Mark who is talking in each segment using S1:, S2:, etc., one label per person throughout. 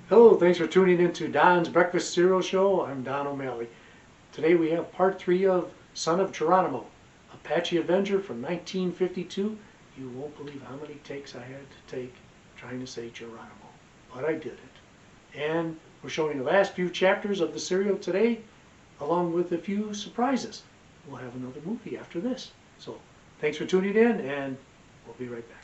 S1: Hello, thanks for tuning in to Don's Breakfast Cereal Show. I'm Don O'Malley. Today we have part 3 of Son of Germonimo, Apache Avenger from 1952. You won't believe how many takes I had to take trying to say Geronimo, but I did it. And we're showing the last few chapters of the serial today, along with a few surprises. We'll have another movie after this. So thanks for tuning in, and we'll be right back.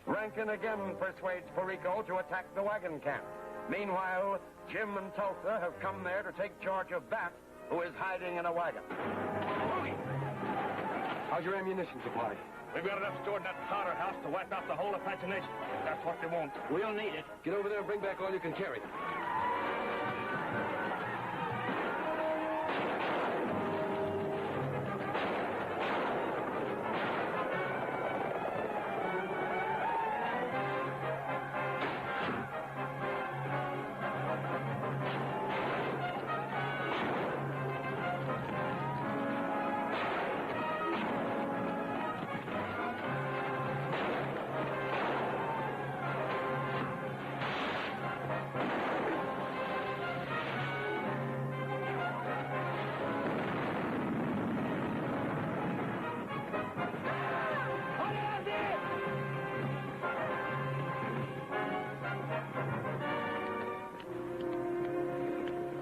S2: Rankin again persuades Perico to attack the wagon camp. Meanwhile, Jim and Tulsa have come there to take charge of Bat, who is hiding in a wagon.
S3: How's your ammunition supply?
S4: We've got enough stored in that powder house to wipe out the whole Apache Nation. That's what they want.
S3: We'll need it. Get over there and bring back all you can carry.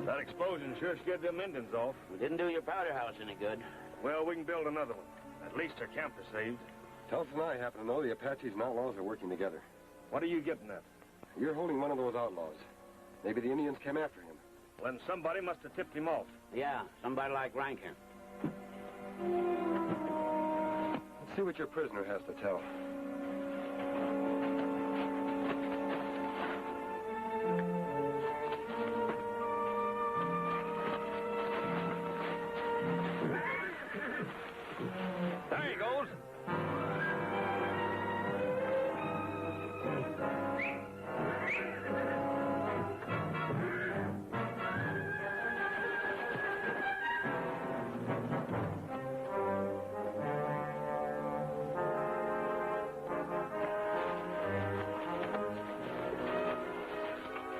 S4: That explosion sure scared them Indians off.
S5: We didn't do your powder house any good.
S4: Well, we can build another one. At least our camp is saved.
S3: Tulsa and I happen to know the Apaches and outlaws are working together.
S4: What are you getting at?
S3: You're holding one of those outlaws. Maybe the Indians came after him.
S4: Well, then somebody must have tipped him off.
S5: Yeah, somebody like Rankin.
S3: Let's see what your prisoner has to tell.
S4: There he goes.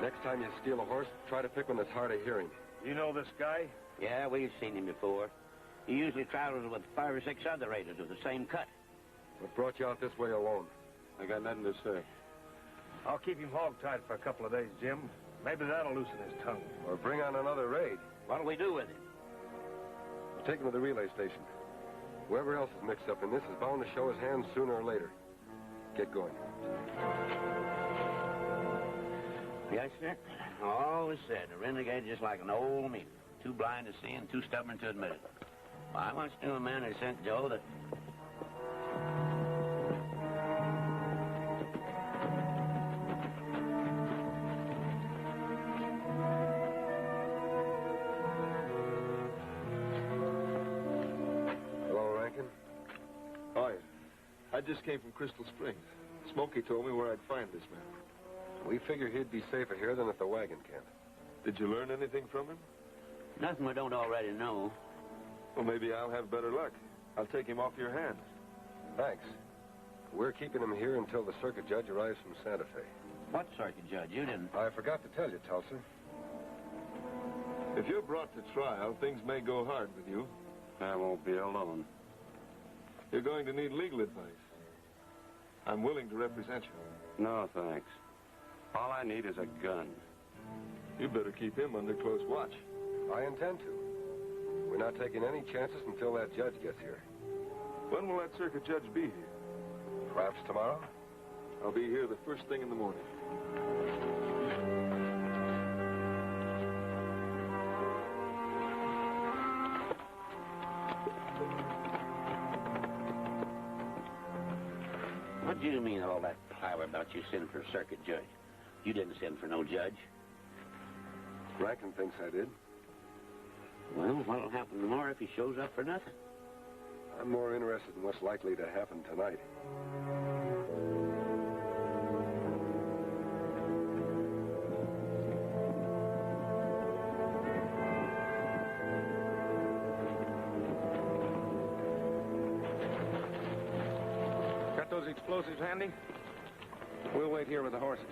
S3: Next time you steal a horse, try to pick one that's hard of hearing.
S4: You know this guy?
S5: Yeah, we've seen him before. He usually travels with 5 or 6 other raiders of the same cut.
S3: What brought you out this way alone?
S4: I got nothing to say. I'll keep him hog-tied for a couple of days, Jim. Maybe that'll loosen his tongue.
S3: Or bring on another raid.
S5: What'll we do with him?
S3: We'll take him to the relay station. Whoever else is mixed up in this is bound to show his hand sooner or later. Get going.
S5: Yes, sir. I always said a renegade just like an old mule. Too blind to see and too stubborn to admit it. Well, I once knew a man who sent Joe that...
S3: Hello, Rankin.
S6: Hi. I just came from Crystal Springs. Smokey told me where I'd find this man.
S3: We figure he'd be safer here than at the wagon camp.
S6: Did you learn anything from him?
S5: Nothing we don't already know.
S6: Well, maybe I'll have better luck. I'll take him off your hands.
S3: Thanks. We're keeping him here until the circuit judge arrives from Santa Fe.
S5: What circuit judge? You didn't.
S3: I forgot to tell you, Tulsa.
S6: If you're brought to trial, things may go hard with you.
S4: I won't be alone.
S6: You're going to need legal advice. I'm willing to represent you.
S4: No, thanks. All I need is a gun.
S6: You better keep him under close watch.
S3: I intend to. We're not taking any chances until that judge gets here.
S6: When will that circuit judge be here?
S3: Perhaps tomorrow?
S6: I'll be here the first thing in the morning.
S5: What do you mean all that palaver about you sending for a circuit judge? You didn't send for no judge.
S3: Rankin thinks I did.
S5: Well, what'll happen tomorrow if he shows up for nothing?
S3: I'm more interested in what's likely to happen tonight.
S4: Got those explosives handy? We'll wait here with the horses.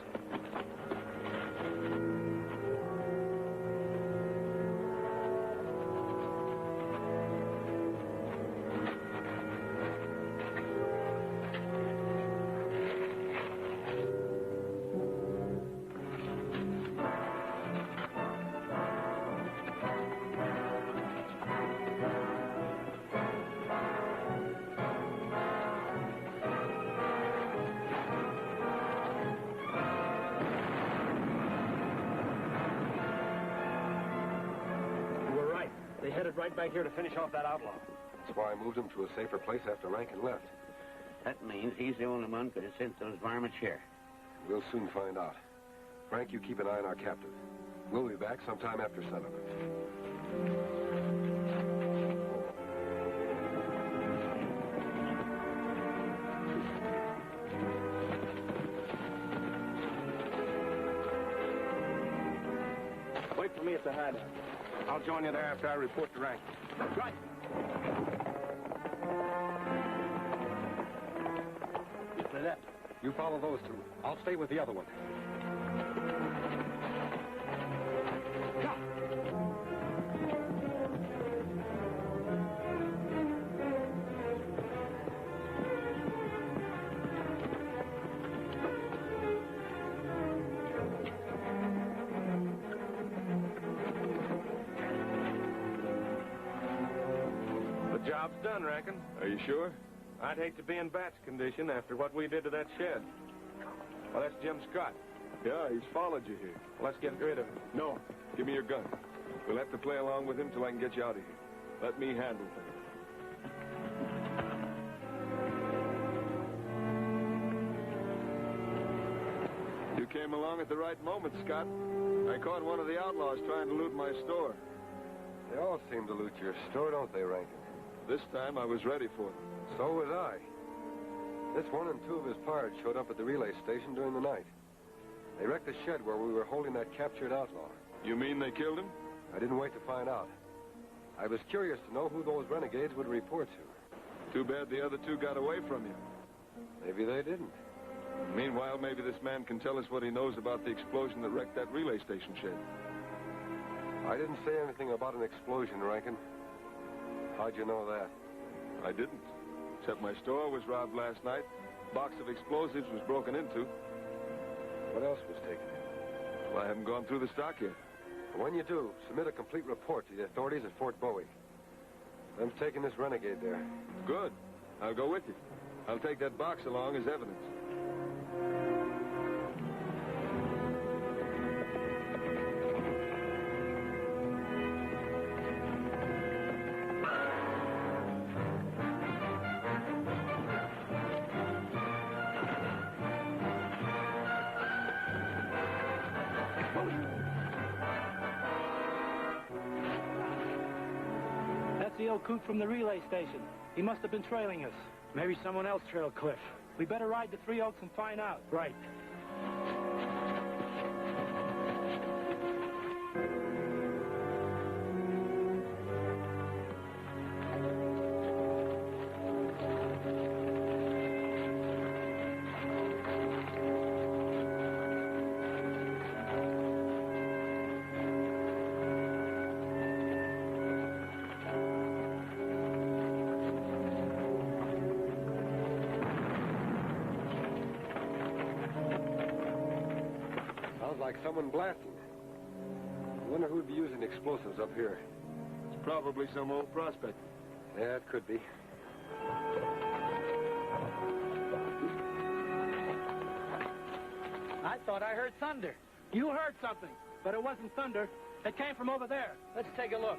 S7: They headed right back here to finish off that outlaw.
S3: That's why I moved him to a safer place after Rankin left.
S5: That means he's the only one could have sent those varmints here.
S3: We'll soon find out. Frank, you keep an eye on our captive. We'll be back sometime after sunup.
S7: Wait for me at the hideout.
S4: I'll join you there after I report to rank.
S7: Right. Get that.
S3: You follow those two. I'll stay with the other one.
S4: The job's done, Rankin.
S6: Are you sure?
S4: I'd hate to be in Bat's condition after what we did to that shed. Well, that's Jim Scott.
S6: Yeah, he's followed you here.
S4: Let's get rid of him.
S6: No, give me your gun. We'll have to play along with him till I can get you out of here. Let me handle things. You came along at the right moment, Scott. I caught one of the outlaws trying to loot my store.
S3: They all seem to loot your store, don't they, Rankin?
S6: This time I was ready for them.
S3: So was I. This one and two of his pards showed up at the relay station during the night. They wrecked the shed where we were holding that captured outlaw.
S6: You mean they killed him?
S3: I didn't wait to find out. I was curious to know who those renegades would report to.
S6: Too bad the other two got away from you.
S3: Maybe they didn't.
S6: Meanwhile, maybe this man can tell us what he knows about the explosion that wrecked that relay station shed.
S3: I didn't say anything about an explosion, Rankin. How'd you know that?
S6: I didn't. Except my store was robbed last night. Box of explosives was broken into.
S3: What else was taken?
S6: Well, I haven't gone through the stock yet.
S3: When you do, submit a complete report to the authorities at Fort Bowie. I'm taking this renegade there.
S6: Good. I'll go with you. I'll take that box along as evidence.
S7: That's the old coot from the relay station. He must have been trailing us. Maybe someone else trailed Cliff. We better ride to Three Oaks and find out. Right.
S3: someone blasting. I wonder who'd be using explosives up here.
S6: It's probably some old prospect.
S3: Yeah, it could be.
S7: I thought I heard thunder. You heard something, but it wasn't thunder. It came from over there. Let's take a look.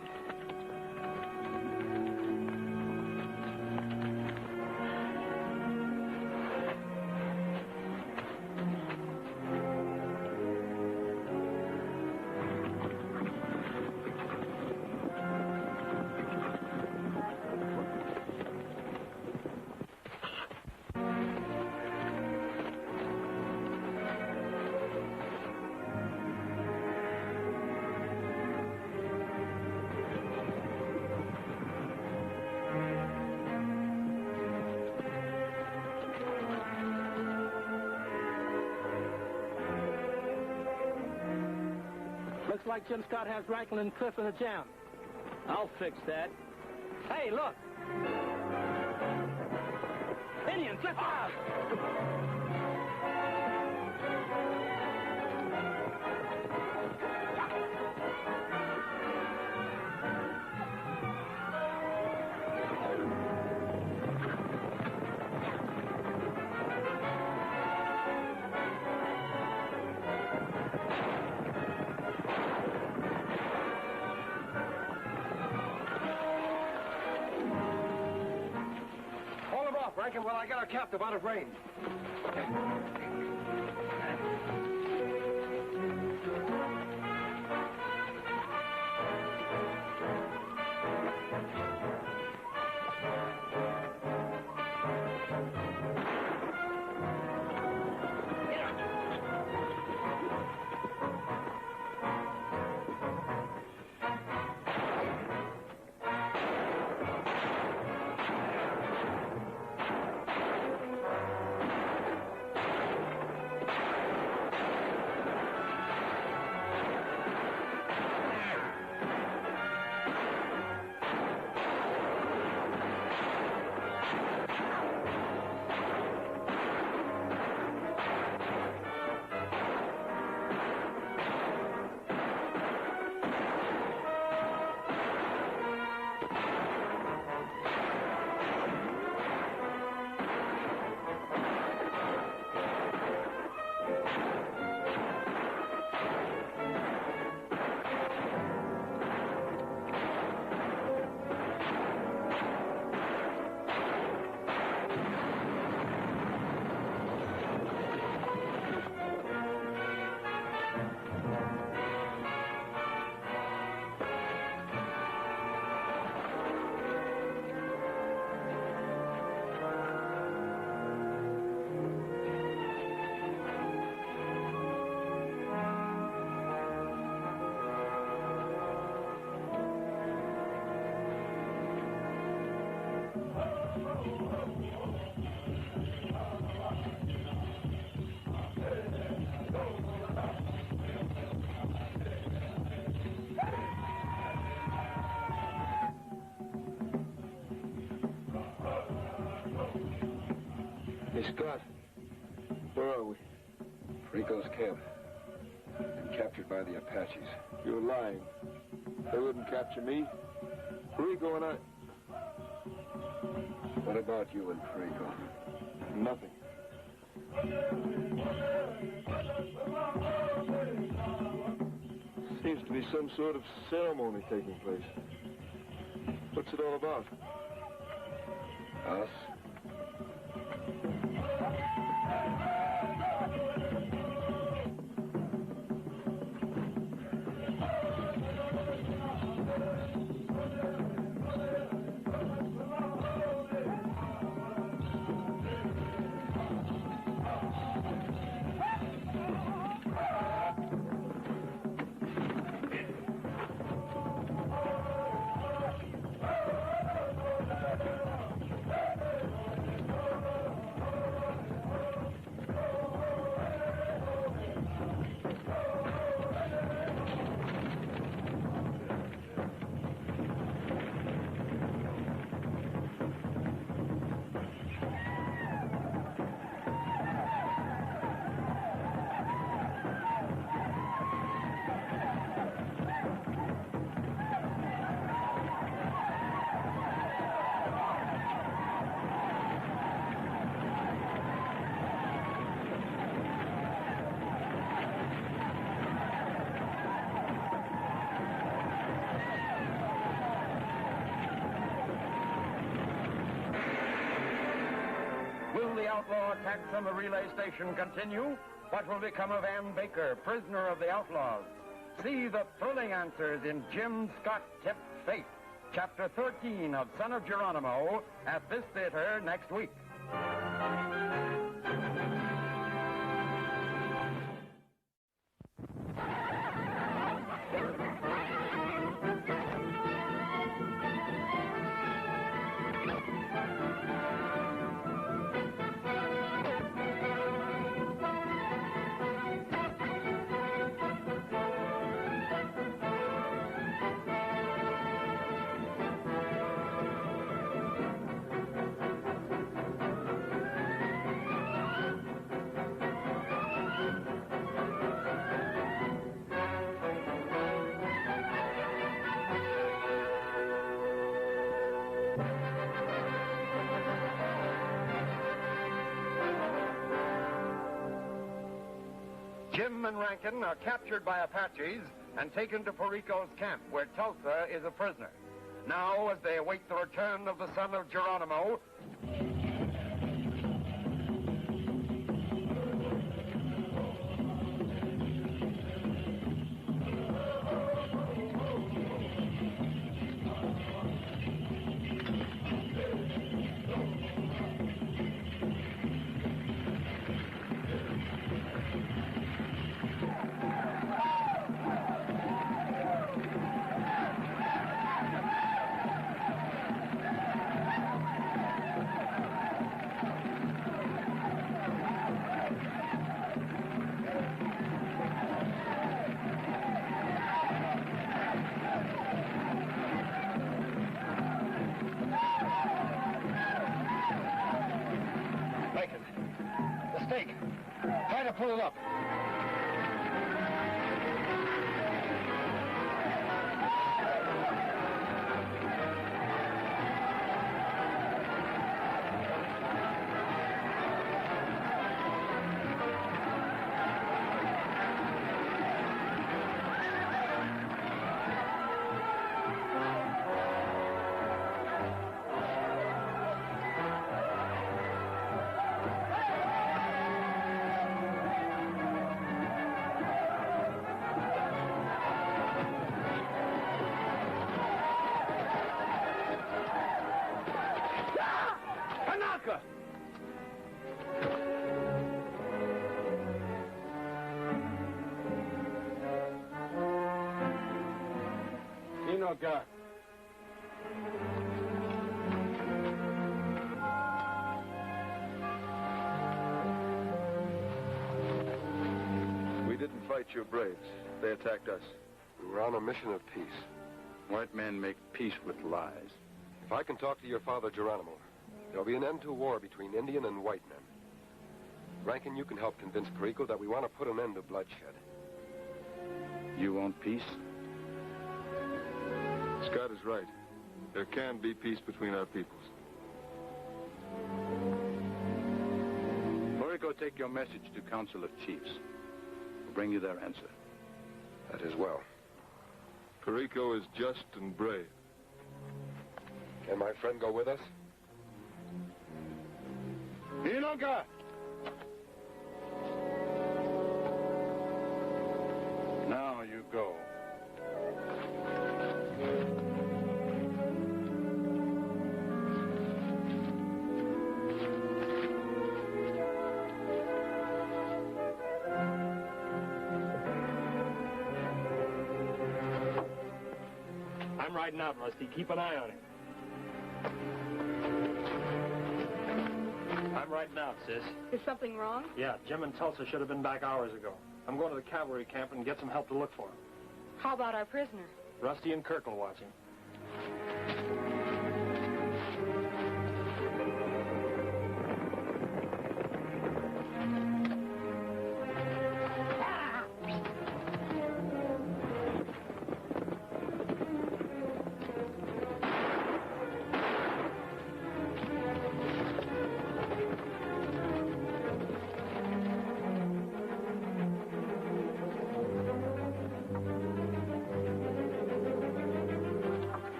S7: Looks like Jim Scott has Rankin and Cliff in a jam. I'll fix that. Hey, look! Indians, look out!
S3: Rankin, well, I got our captive out of range.
S6: Hey, Scott. Where are we?
S3: Rico's camp. Been captured by the Apaches.
S6: You're lying. They wouldn't capture me. Rico and I...
S3: What about you and Rico?
S6: Nothing. Seems to be some sort of ceremony taking place. What's it all about?
S3: Us?
S2: the outlaw attacks on the relay station continue, what will become of Ann Baker, prisoner of the outlaws? See the thrilling answers in Jim Scott Tipped Fate, Chapter 13 of Son of Geronimo, at this theater next week. Jim and Rankin are captured by Apaches and taken to Perico's camp, where Tulsa is a prisoner. Now, as they await the return of the son of Geronimo,
S4: stake. Try to pull it up.
S6: God. We didn't fight your braves. They attacked us.
S3: We were on a mission of peace.
S8: White men make peace with lies.
S3: If I can talk to your father, Geronimo, there'll be an end to war between Indian and white men. Rankin, you can help convince Perico that we want to put an end to bloodshed.
S8: You want peace?
S6: Scott is right. There can be peace between our peoples.
S8: Perico, take your message to Council of Chiefs. We'll bring you their answer.
S3: That is well.
S6: Perico is just and brave.
S3: Can my friend go with us?
S8: Inoka! Now you go.
S7: I'm riding out, Rusty. Keep an eye on him. I'm riding out, sis.
S9: Is something wrong?
S7: Yeah, Jim and Tulsa should have been back hours ago. I'm going to the cavalry camp and get some help to look for him.
S9: How about our prisoner?
S7: Rusty and Kirk will watch him.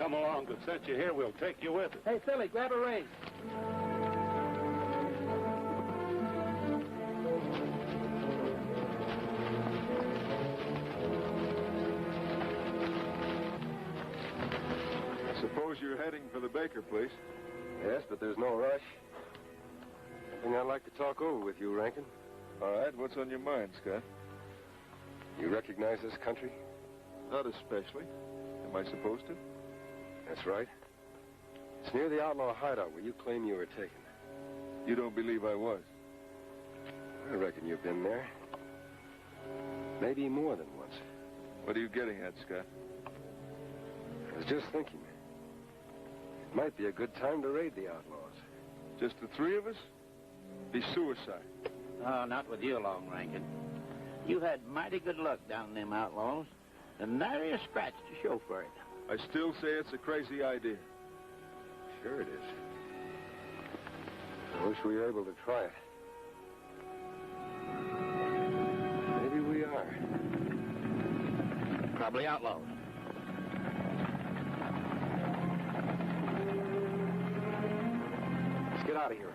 S4: come along, but since you're here, we'll take you with us.
S7: Hey, Philly, grab a raise.
S6: I suppose you're heading for the Baker place.
S3: Yes, but there's no rush. Something I'd like to talk over with you, Rankin.
S6: All right, what's on your mind, Scott?
S3: You recognize this country?
S6: Not especially. Am I supposed to?
S3: That's right. It's near the outlaw hideout where you claim you were taken.
S6: You don't believe I was?
S3: I reckon you've been there. Maybe more than once.
S6: What are you getting at, Scott?
S3: I was just thinking. It might be a good time to raid the outlaws.
S6: Just the three of us? Be suicide.
S5: Oh, not with you along, Rankin. You had mighty good luck down in them outlaws, and nary a scratch to show for it.
S6: I still say it's a crazy idea.
S3: Sure it is. I wish we were able to try it. Maybe we are.
S5: Probably outlaws.
S3: Let's get out of here.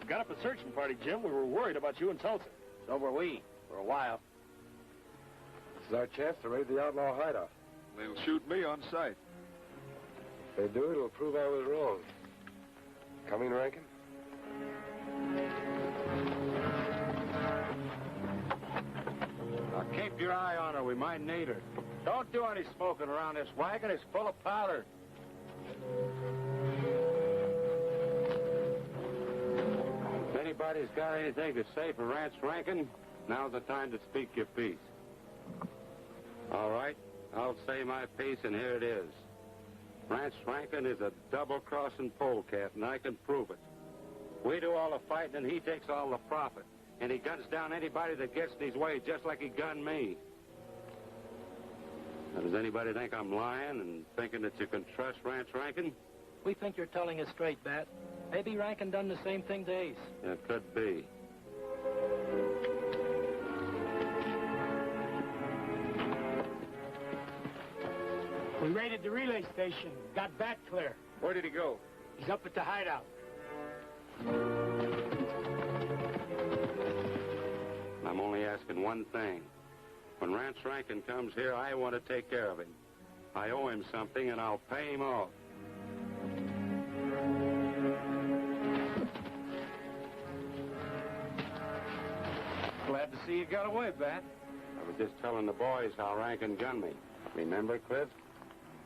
S4: Got up a searching party, Jim. We were worried about you and Tulsa.
S5: So were we, for a while.
S3: This is our chance to raid the outlaw hideout.
S6: They'll shoot me on sight.
S3: If they do, it'll prove I was wrong. Coming, Rankin?
S4: Now, keep your eye on her. We might need her. Don't do any smoking around this wagon. It's full of powder. If anybody's got anything to say for Rance Rankin, now's the time to speak your piece. All right, I'll say my piece, and here it is. Rance Rankin is a double-crossing polecat, and I can prove it. We do all the fighting, and he takes all the profit. And he guns down anybody that gets in his way, just like he gunned me. Now, does anybody think I'm lying and thinking that you can trust Rance Rankin?
S7: We think you're telling us straight, Bat. Maybe Rankin done the same thing to Ace.
S4: It could be.
S7: We raided the relay station, got Bat clear.
S6: Where did he go?
S7: He's up at the hideout.
S4: I'm only asking one thing. When Rance Rankin comes here, I want to take care of him. I owe him something, and I'll pay him off.
S7: Glad to see you got away, Bat.
S4: I was just telling the boys how Rankin gunned me. Remember, Cliff?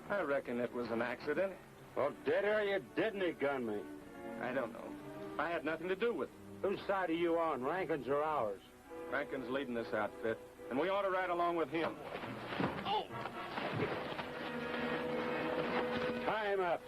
S7: I reckon it was an accident.
S4: Well, did or you didn't he gun me?
S7: I don't know. I had nothing to do with it.
S4: Whose side are you on, Rankin's or ours?
S7: Rankin's leading this outfit, and we ought to ride along with him.
S4: Tie him up.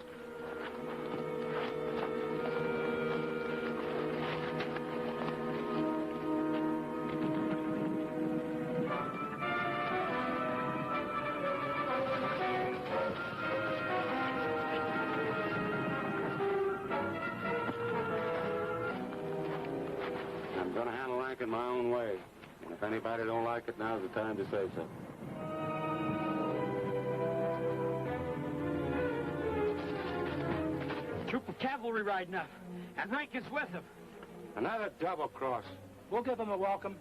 S4: I'm going to handle Rankin my own way. And if anybody don't like it, now's the time to say so.
S7: Troop of cavalry riding up, and Rankin's with them.
S4: Another double cross.
S7: We'll give them a welcome.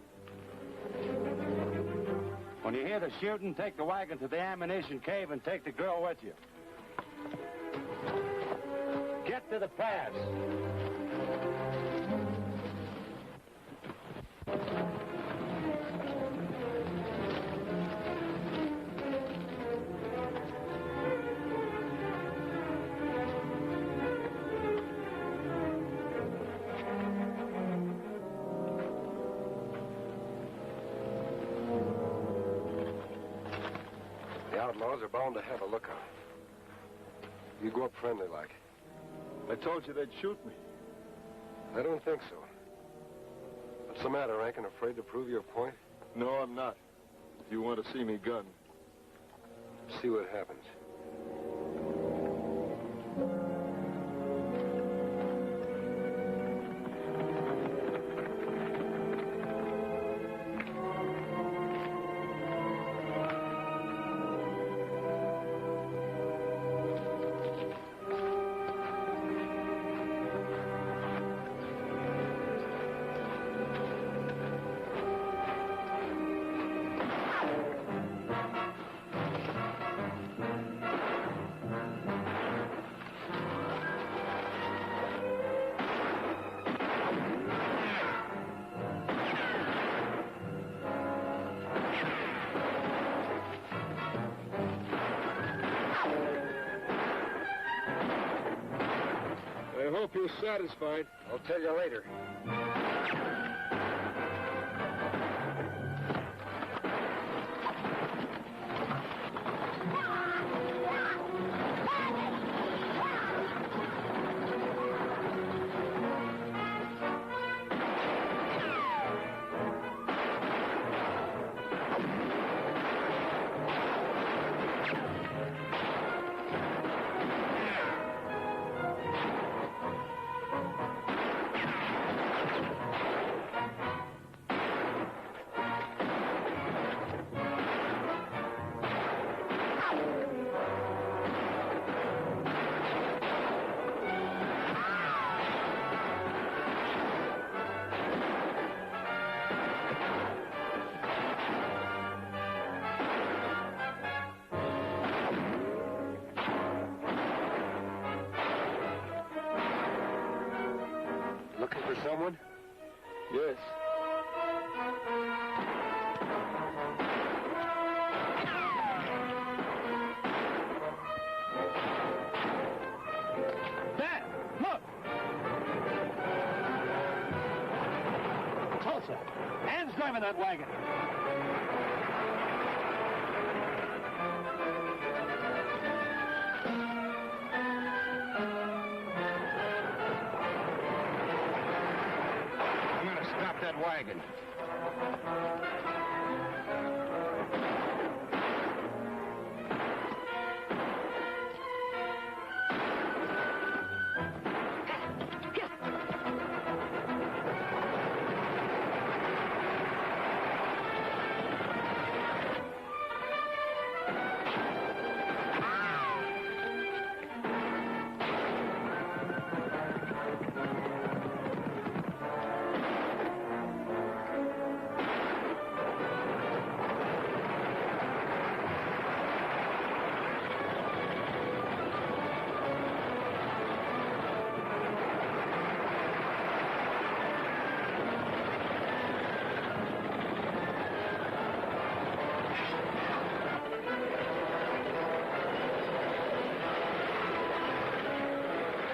S4: When you hear the shooting, take the wagon to the ammunition cave and take the girl with you. Get to the pass.
S3: The outlaws are bound to have a lookout. You go up friendly like.
S6: I told you they'd shoot me.
S3: I don't think so. What's the matter, Rankin? Afraid to prove your point?
S6: No, I'm not. If you want to see me gun.
S3: See what happens.
S6: I hope you're satisfied.
S3: I'll tell you later. Looking for someone?
S6: Yes.
S7: Dad, look! Tulsa. Ann's driving that wagon.
S4: I'm gonna stop that wagon.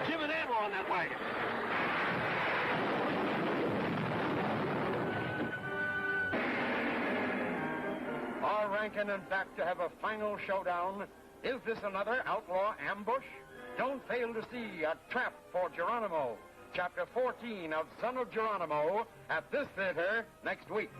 S4: Jim and Ann were on that wagon.
S2: Are Rankin and back to have a final showdown? Is this another outlaw ambush? Don't fail to see A Trap for Geronimo, Chapter 14 of Son of Geronimo, at this theater next week.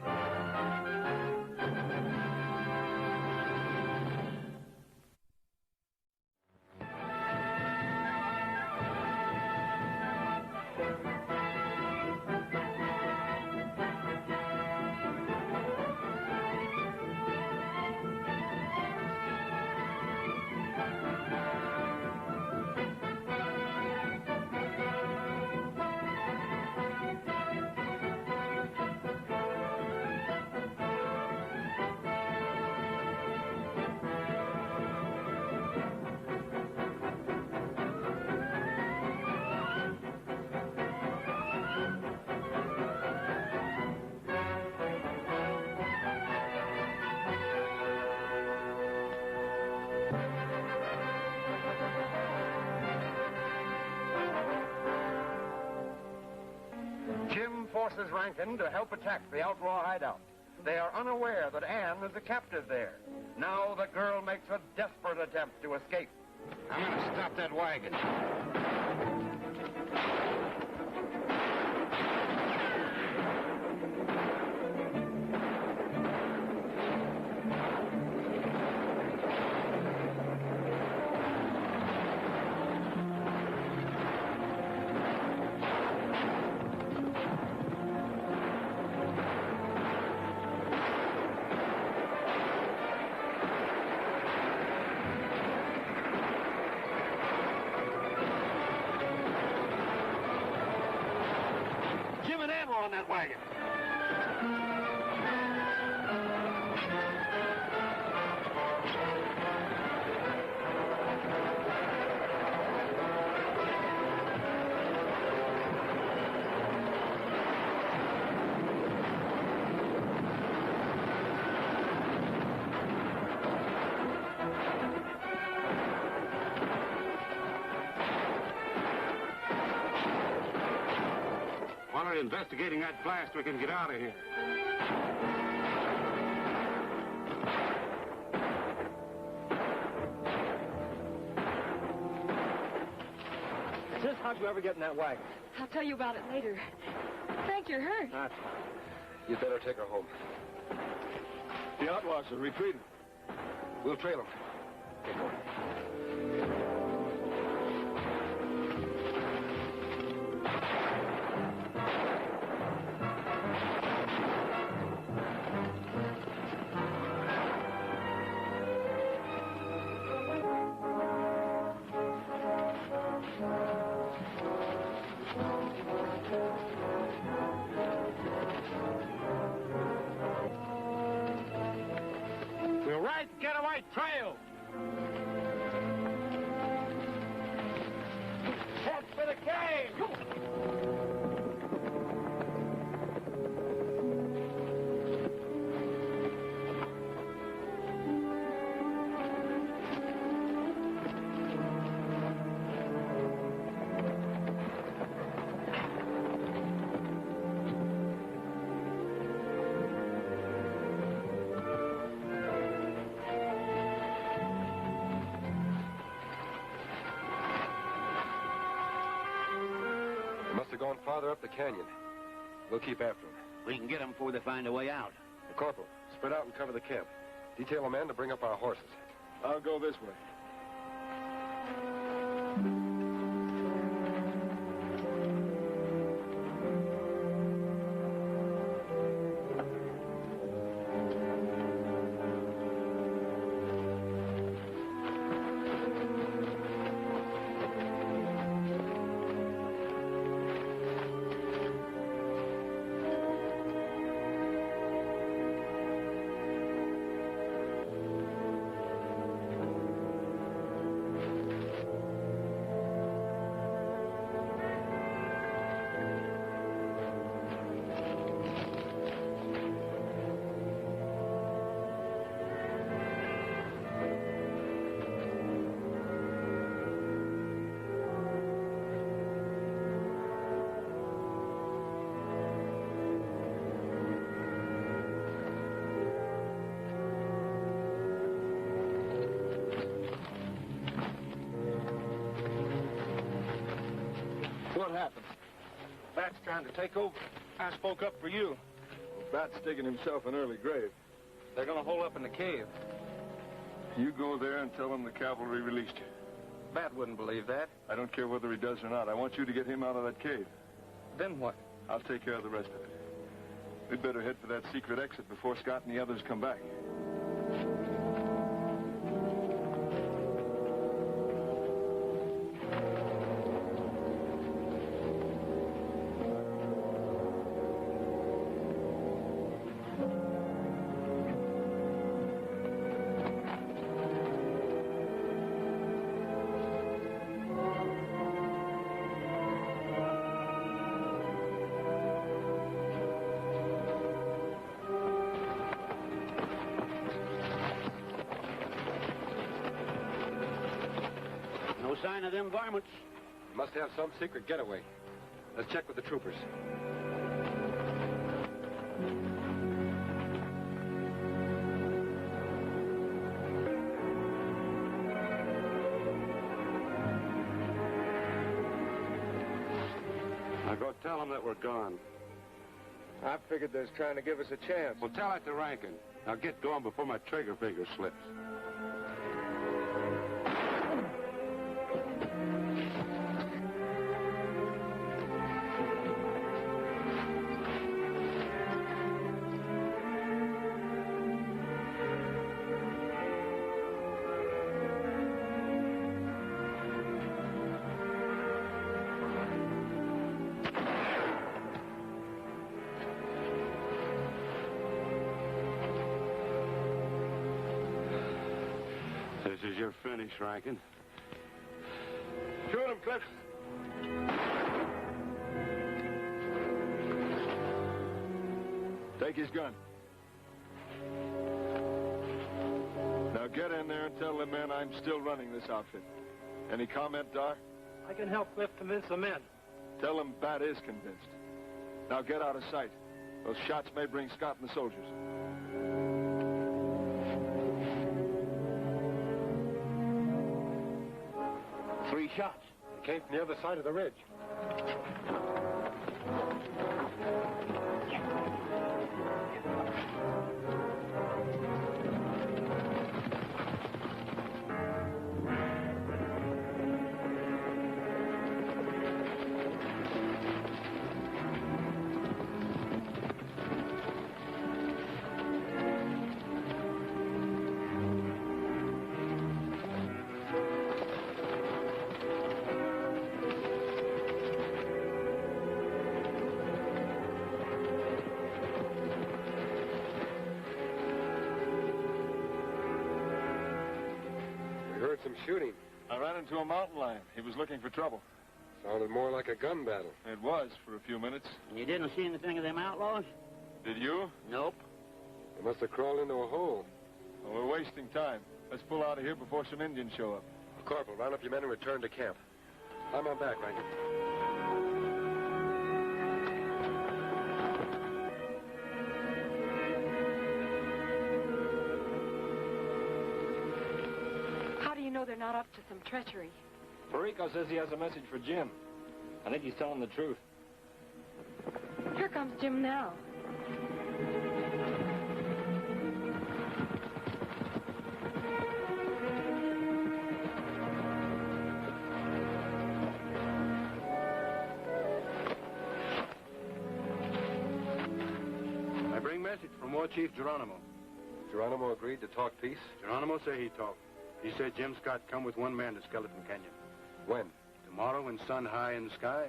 S2: Jim forces Rankin to help attack the outlaw hideout. They are unaware that Ann is a captive there. Now the girl makes a desperate attempt to escape.
S4: I'm gonna stop that wagon. on that wagon. While we're investigating that blast, we can get out of here.
S7: Sis, how'd you ever get in that wagon?
S9: I'll tell you about it later. Frank, you're hurt.
S7: That's
S3: You'd better take her home.
S6: The outlaws are retreating.
S3: We'll trail them. Get going.
S4: We'll ride the getaway trail. Head for the cave.
S3: Must have gone farther up the canyon. We'll keep after them.
S5: We can get them before they find a way out.
S3: The corporal, spread out and cover the camp. Detail a man to bring up our horses.
S6: I'll go this way.
S7: What happened? Bat's trying to take over. I spoke up for you.
S6: Bat's digging himself an early grave.
S7: They're gonna hole up in the cave.
S6: You go there and tell them the cavalry released you.
S7: Bat wouldn't believe that.
S6: I don't care whether he does or not. I want you to get him out of that cave.
S7: Then what?
S6: I'll take care of the rest of it. We'd better head for that secret exit before Scott and the others come back.
S5: No sign of them varmints.
S3: Must have some secret getaway. Let's check with the troopers.
S4: Now go tell them that we're gone.
S6: I figured they was trying to give us a chance.
S4: Well, tell that to Rankin. Now get going before my trigger finger slips. Here's your finish, Rankin.
S6: Shoot him, Cliff. Take his gun. Now get in there and tell the men I'm still running this outfit. Any comment, Dar?
S7: I can help Cliff convince the men.
S6: Tell them Bat is convinced. Now get out of sight. Those shots may bring Scott and the soldiers.
S3: Three shots. They came from the other side of the ridge. Some shooting.
S6: I ran into a mountain lion. He was looking for trouble.
S3: Sounded more like a gun battle.
S6: It was for a few minutes.
S5: You didn't see anything of them outlaws?
S6: Did you?
S5: Nope.
S3: They must have crawled into a hole.
S6: Well, we're wasting time. Let's pull out of here before some Indians show up.
S3: Corporal, round up your men and return to camp. I'm on back, Rankin.
S9: How do you know they're not up to some treachery?
S7: Perico says he has a message for Jim. I think he's telling the truth.
S9: Here comes Jim now.
S8: I bring message from War Chief Geronimo.
S3: Geronimo agreed to talk peace?
S8: Geronimo say he talk. He said Jim Scott come with one man to Skeleton Canyon.
S3: When?
S8: Tomorrow when sun high in the sky.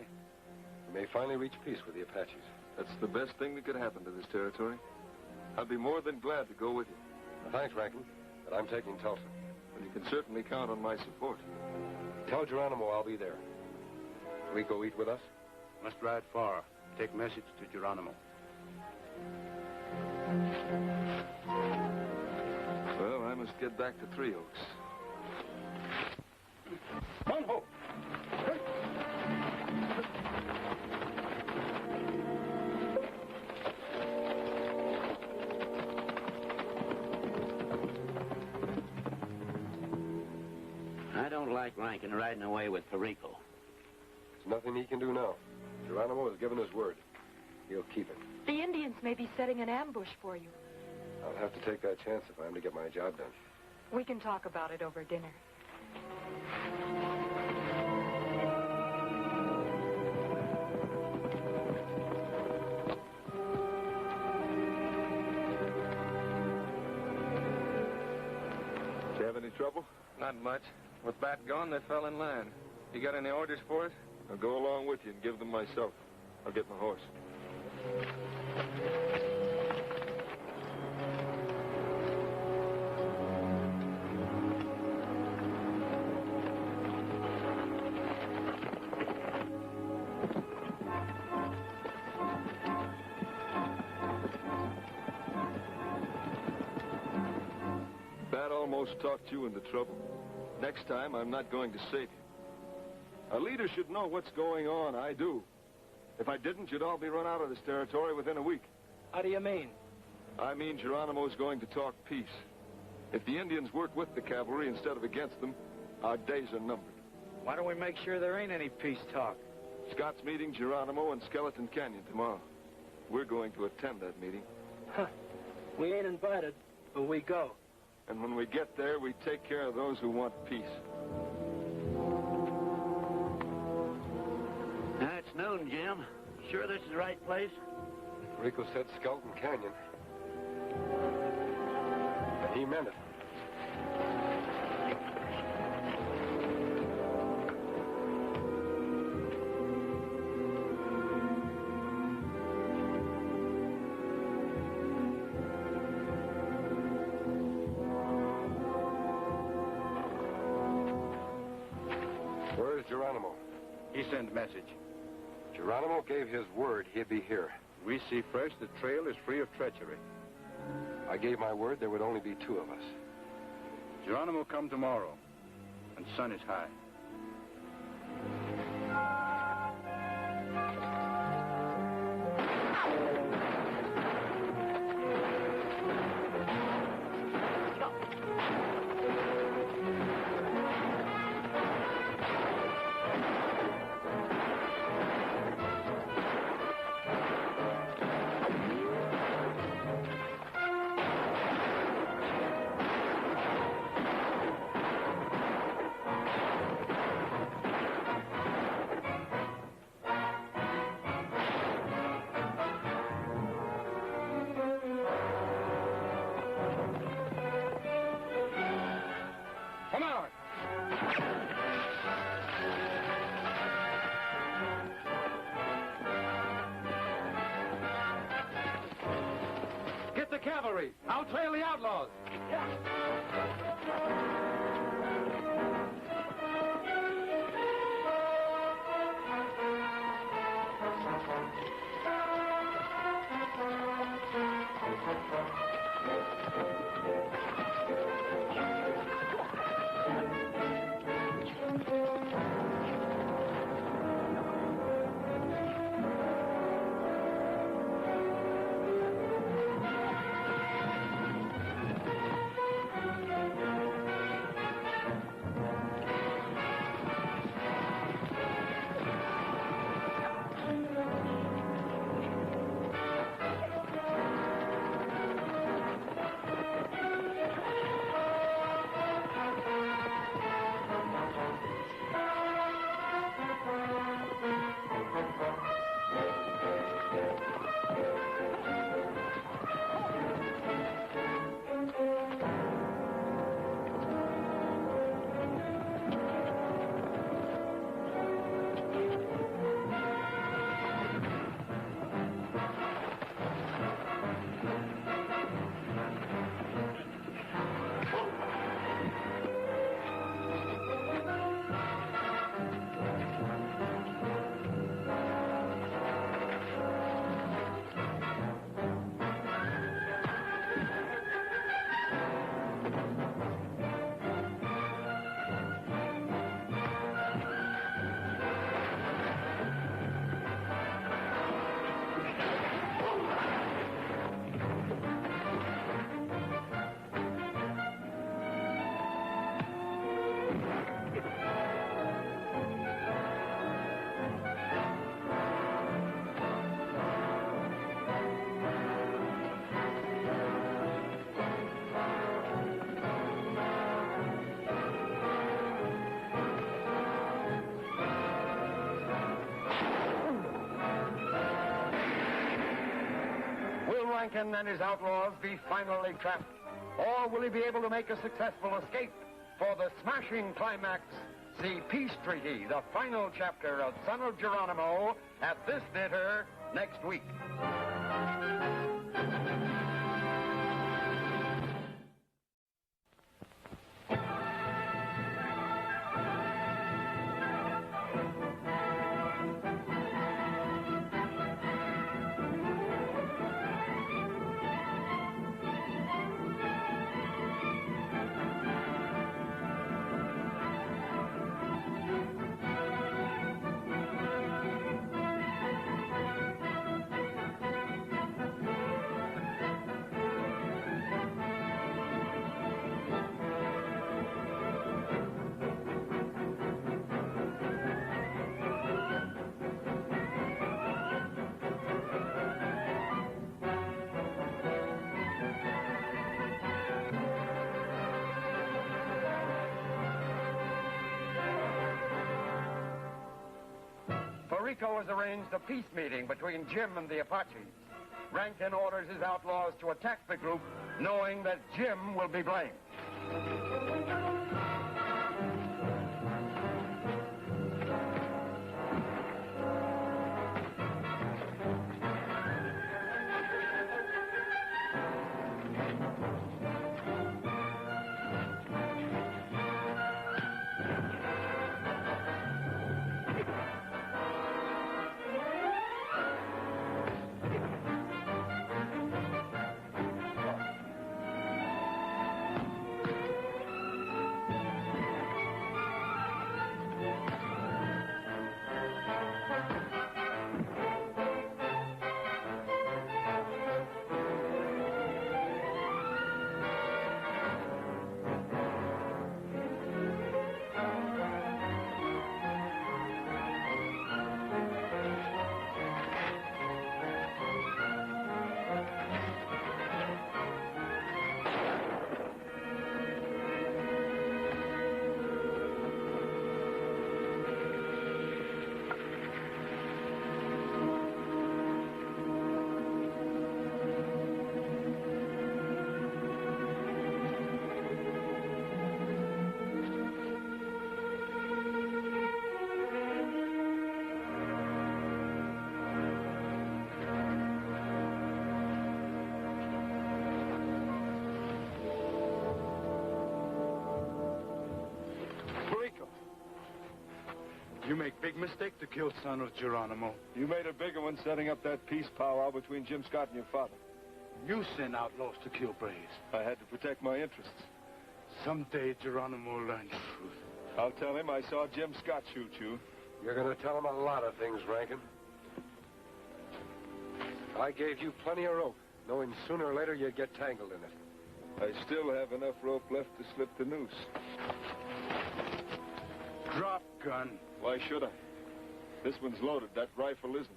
S3: We may finally reach peace with the Apaches.
S6: That's the best thing that could happen to this territory. I'd be more than glad to go with you.
S3: Well, thanks, Rankin, but I'm taking Tulsa.
S6: Well, you can certainly count on my support.
S3: Tell Geronimo I'll be there. Can we go eat with us?
S8: Must ride far. Take message to Geronimo.
S6: Well, I must get back to Three Oaks.
S8: Monho!
S5: I don't like Rankin riding away with Perico.
S3: There's nothing he can do now. Geronimo has given his word. He'll keep it.
S9: The Indians may be setting an ambush for you.
S3: I'll have to take that chance if I'm to get my job done.
S9: We can talk about it over dinner.
S6: Did you have any trouble?
S10: Not much. With Bat gone, they fell in line. You got any orders for us?
S6: I'll go along with you and give them myself. I'll get my horse. Bat almost talked you into trouble. Next time, I'm not going to save you. A leader should know what's going on. I do. If I didn't, you'd all be run out of this territory within a week.
S7: How do you mean?
S6: I mean Geronimo's going to talk peace. If the Indians work with the cavalry instead of against them, our days are numbered.
S7: Why don't we make sure there ain't any peace talk?
S6: Scott's meeting Geronimo in Skeleton Canyon tomorrow. We're going to attend that meeting.
S7: Huh. We ain't invited, but we go.
S6: And when we get there, we take care of those who want peace.
S5: It's noon, Jim. Sure this is the right place?
S3: Rico said Skeleton Canyon. And he meant it. Geronimo.
S8: He sent message.
S3: Geronimo gave his word he'd be here.
S8: We see first the trail is free of treachery.
S3: I gave my word there would only be two of us.
S8: Geronimo come tomorrow, and sun is high.
S2: Come on!
S10: Get the cavalry. I'll trail the outlaws.
S2: Will Rankin and his outlaws be finally trapped? Or will he be able to make a successful escape? For the smashing climax, see Peace Treaty, the final chapter of Son of Geronimo, at this theater next week. Rico has arranged a peace meeting between Jim and the Apaches. Rankin orders his outlaws to attack the group, knowing that Jim will be blamed.
S8: You make big mistake to kill son of Geronimo.
S6: You made a bigger one setting up that peace powwow between Jim Scott and your father.
S8: You send outlaws to kill braves.
S6: I had to protect my interests.
S8: Someday Geronimo will learn the truth.
S6: I'll tell him I saw Jim Scott shoot you.
S3: You're going to tell him a lot of things, Rankin. I gave you plenty of rope, knowing sooner or later you'd get tangled in it.
S6: I still have enough rope left to slip the noose.
S8: Drop gun.
S6: Why should I? This one's loaded. That rifle isn't.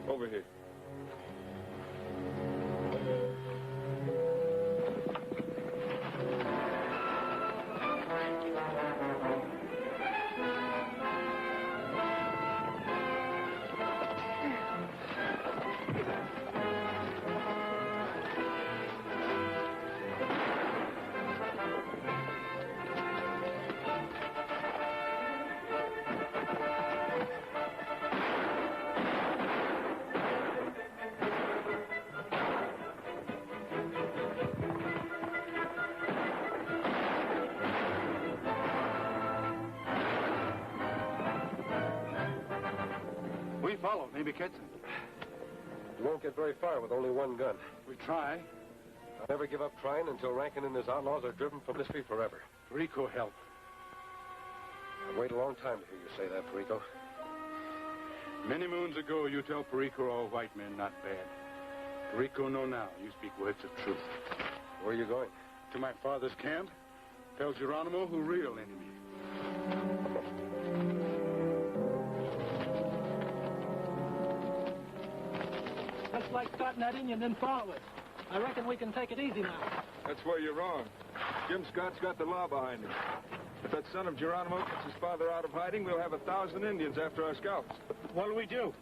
S6: Over here.
S8: We follow. Maybe catch him.
S3: You won't get very far with only one gun.
S8: We try.
S3: I'll never give up trying until Rankin and his outlaws are driven from mystery forever.
S8: Perico help.
S3: I've waited a long time to hear you say that, Perico.
S8: Many moons ago, you tell Perico all white men not bad. Perico know now. You speak words of truth.
S3: Where are you going?
S8: To my father's camp. Tell Geronimo who real enemy.
S7: Looks like spotting that Indian didn't follow us. I reckon we can take it easy now.
S6: That's where you're wrong. Jim Scott's got the law behind him. If that son of Geronimo gets his father out of hiding, we'll have 1,000 Indians after our scalps.
S8: What'll we do?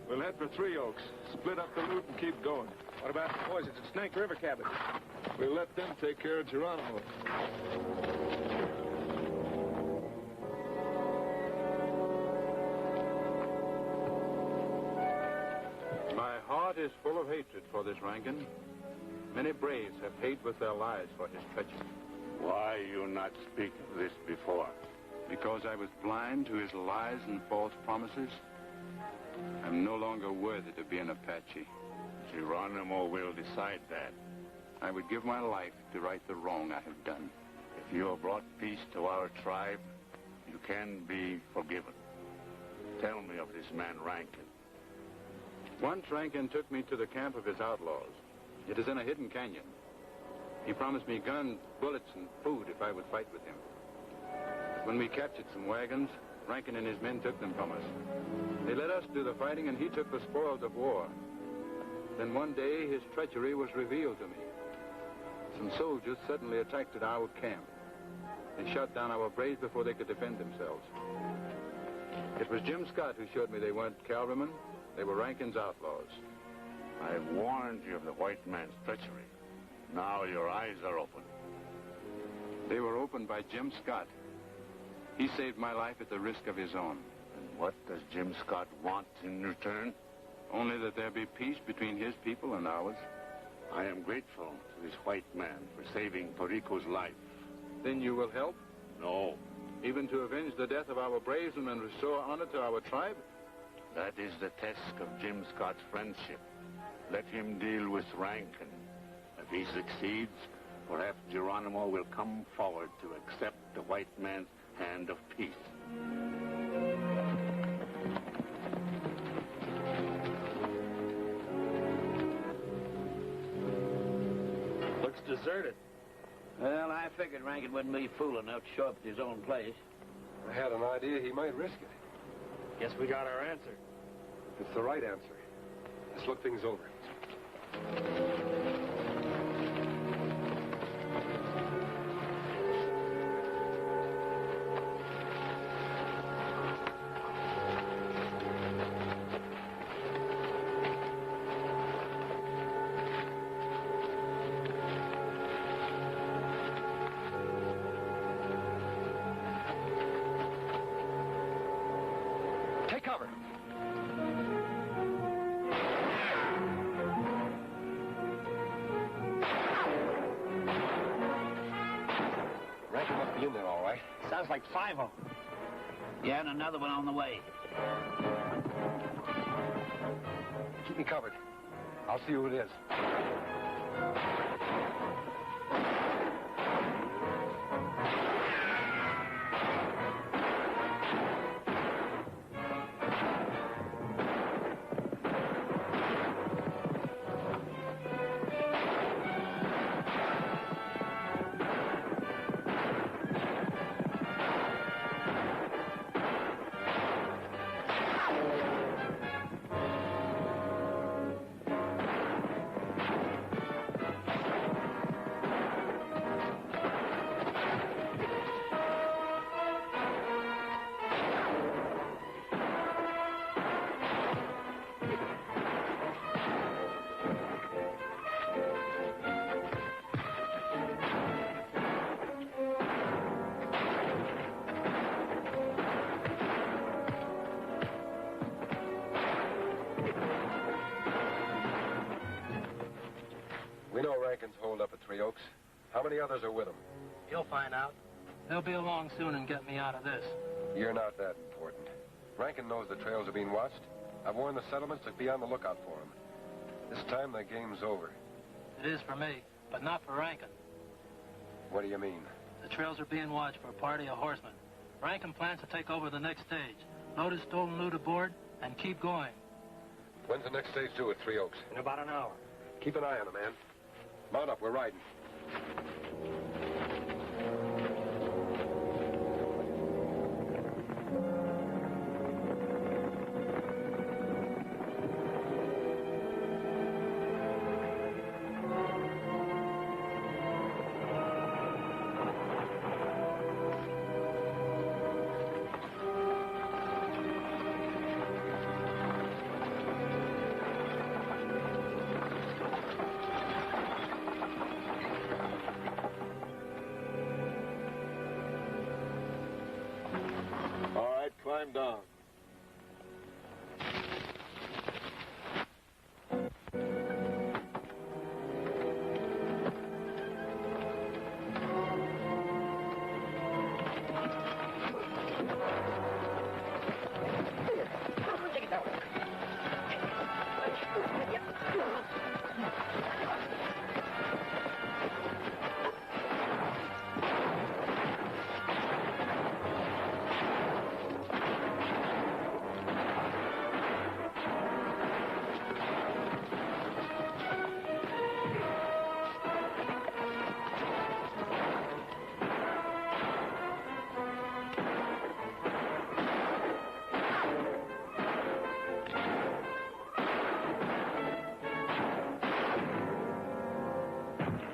S6: We'll head for Three Oaks, split up the loot, and keep going.
S8: What about the boys at the Snake River cabin?
S6: We'll let them take care of Geronimo.
S8: My heart is full of hatred for this Rankin. Many braves have paid with their lives for his treachery.
S4: Why you not speak of this before?
S8: Because I was blind to his lies and false promises. I'm no longer worthy to be an Apache.
S4: Geronimo will decide that.
S8: I would give my life to right the wrong I have done.
S4: If you have brought peace to our tribe, you can be forgiven. Tell me of this man Rankin.
S8: Once Rankin took me to the camp of his outlaws. It is in a hidden canyon. He promised me guns, bullets, and food if I would fight with him. When we captured some wagons, Rankin and his men took them from us. They let us do the fighting, and he took the spoils of war. Then one day, his treachery was revealed to me. Some soldiers suddenly attacked at our camp. They shot down our braves before they could defend themselves. It was Jim Scott who showed me they weren't cavalrymen. They were Rankin's outlaws.
S4: I warned you of the white man's treachery. Now your eyes are open.
S8: They were opened by Jim Scott. He saved my life at the risk of his own.
S4: And what does Jim Scott want in return?
S8: Only that there be peace between his people and ours.
S4: I am grateful to this white man for saving Perico's life.
S8: Then you will help?
S4: No.
S8: Even to avenge the death of our braves and restore honor to our tribe?
S4: That is the test of Jim Scott's friendship. Let him deal with Rankin. If he succeeds, perhaps Geronimo will come forward to accept the white man's hand of peace.
S10: Looks deserted.
S5: Well, I figured Rankin wouldn't be fool enough to show up at his own place.
S3: I had an idea he might risk it.
S10: Guess we got our answer.
S3: It's the right answer. Let's look things over.
S10: Take cover.
S7: like 5 of them.
S5: Yeah, and another one on the way.
S3: Keep me covered. I'll see who it is. We know Rankin's holed up at Three Oaks. How many others are with him?
S7: You'll find out. They'll be along soon and get me out of this.
S3: You're not that important. Rankin knows the trails are being watched. I've warned the settlements to be on the lookout for him. This time the game's over.
S7: It is for me, but not for Rankin.
S3: What do you mean?
S7: The trails are being watched for a party of horsemen. Rankin plans to take over the next stage, load his stolen loot aboard, and keep going.
S3: When's the next stage due at Three Oaks?
S7: In about an hour.
S3: Keep an eye on him, man. Mount up, we're riding.
S6: Climb down.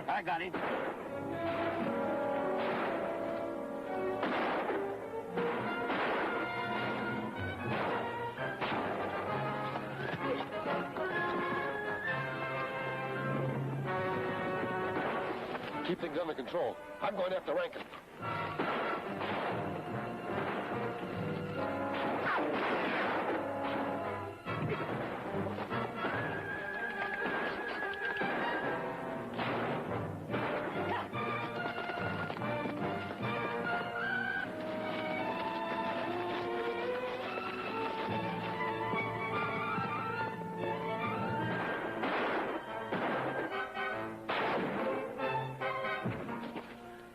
S5: I got him.
S3: Keep things under control. I'm going after Rankin.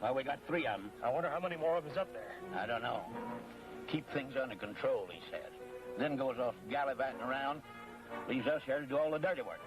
S5: Well, we got 3 of them.
S7: I wonder how many more of us up there.
S5: I don't know. Keep things under control, he said. Then goes off gallivanting around, leaves us here to do all the dirty work.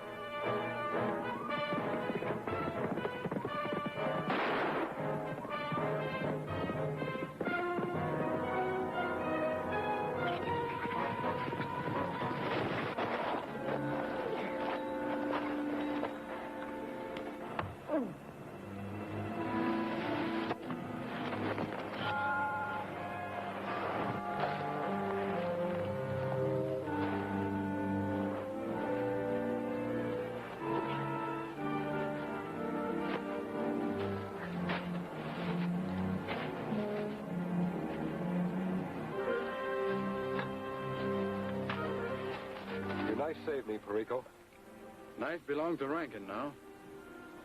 S3: Knife saved me, Perico.
S8: Knife belonged to Rankin now.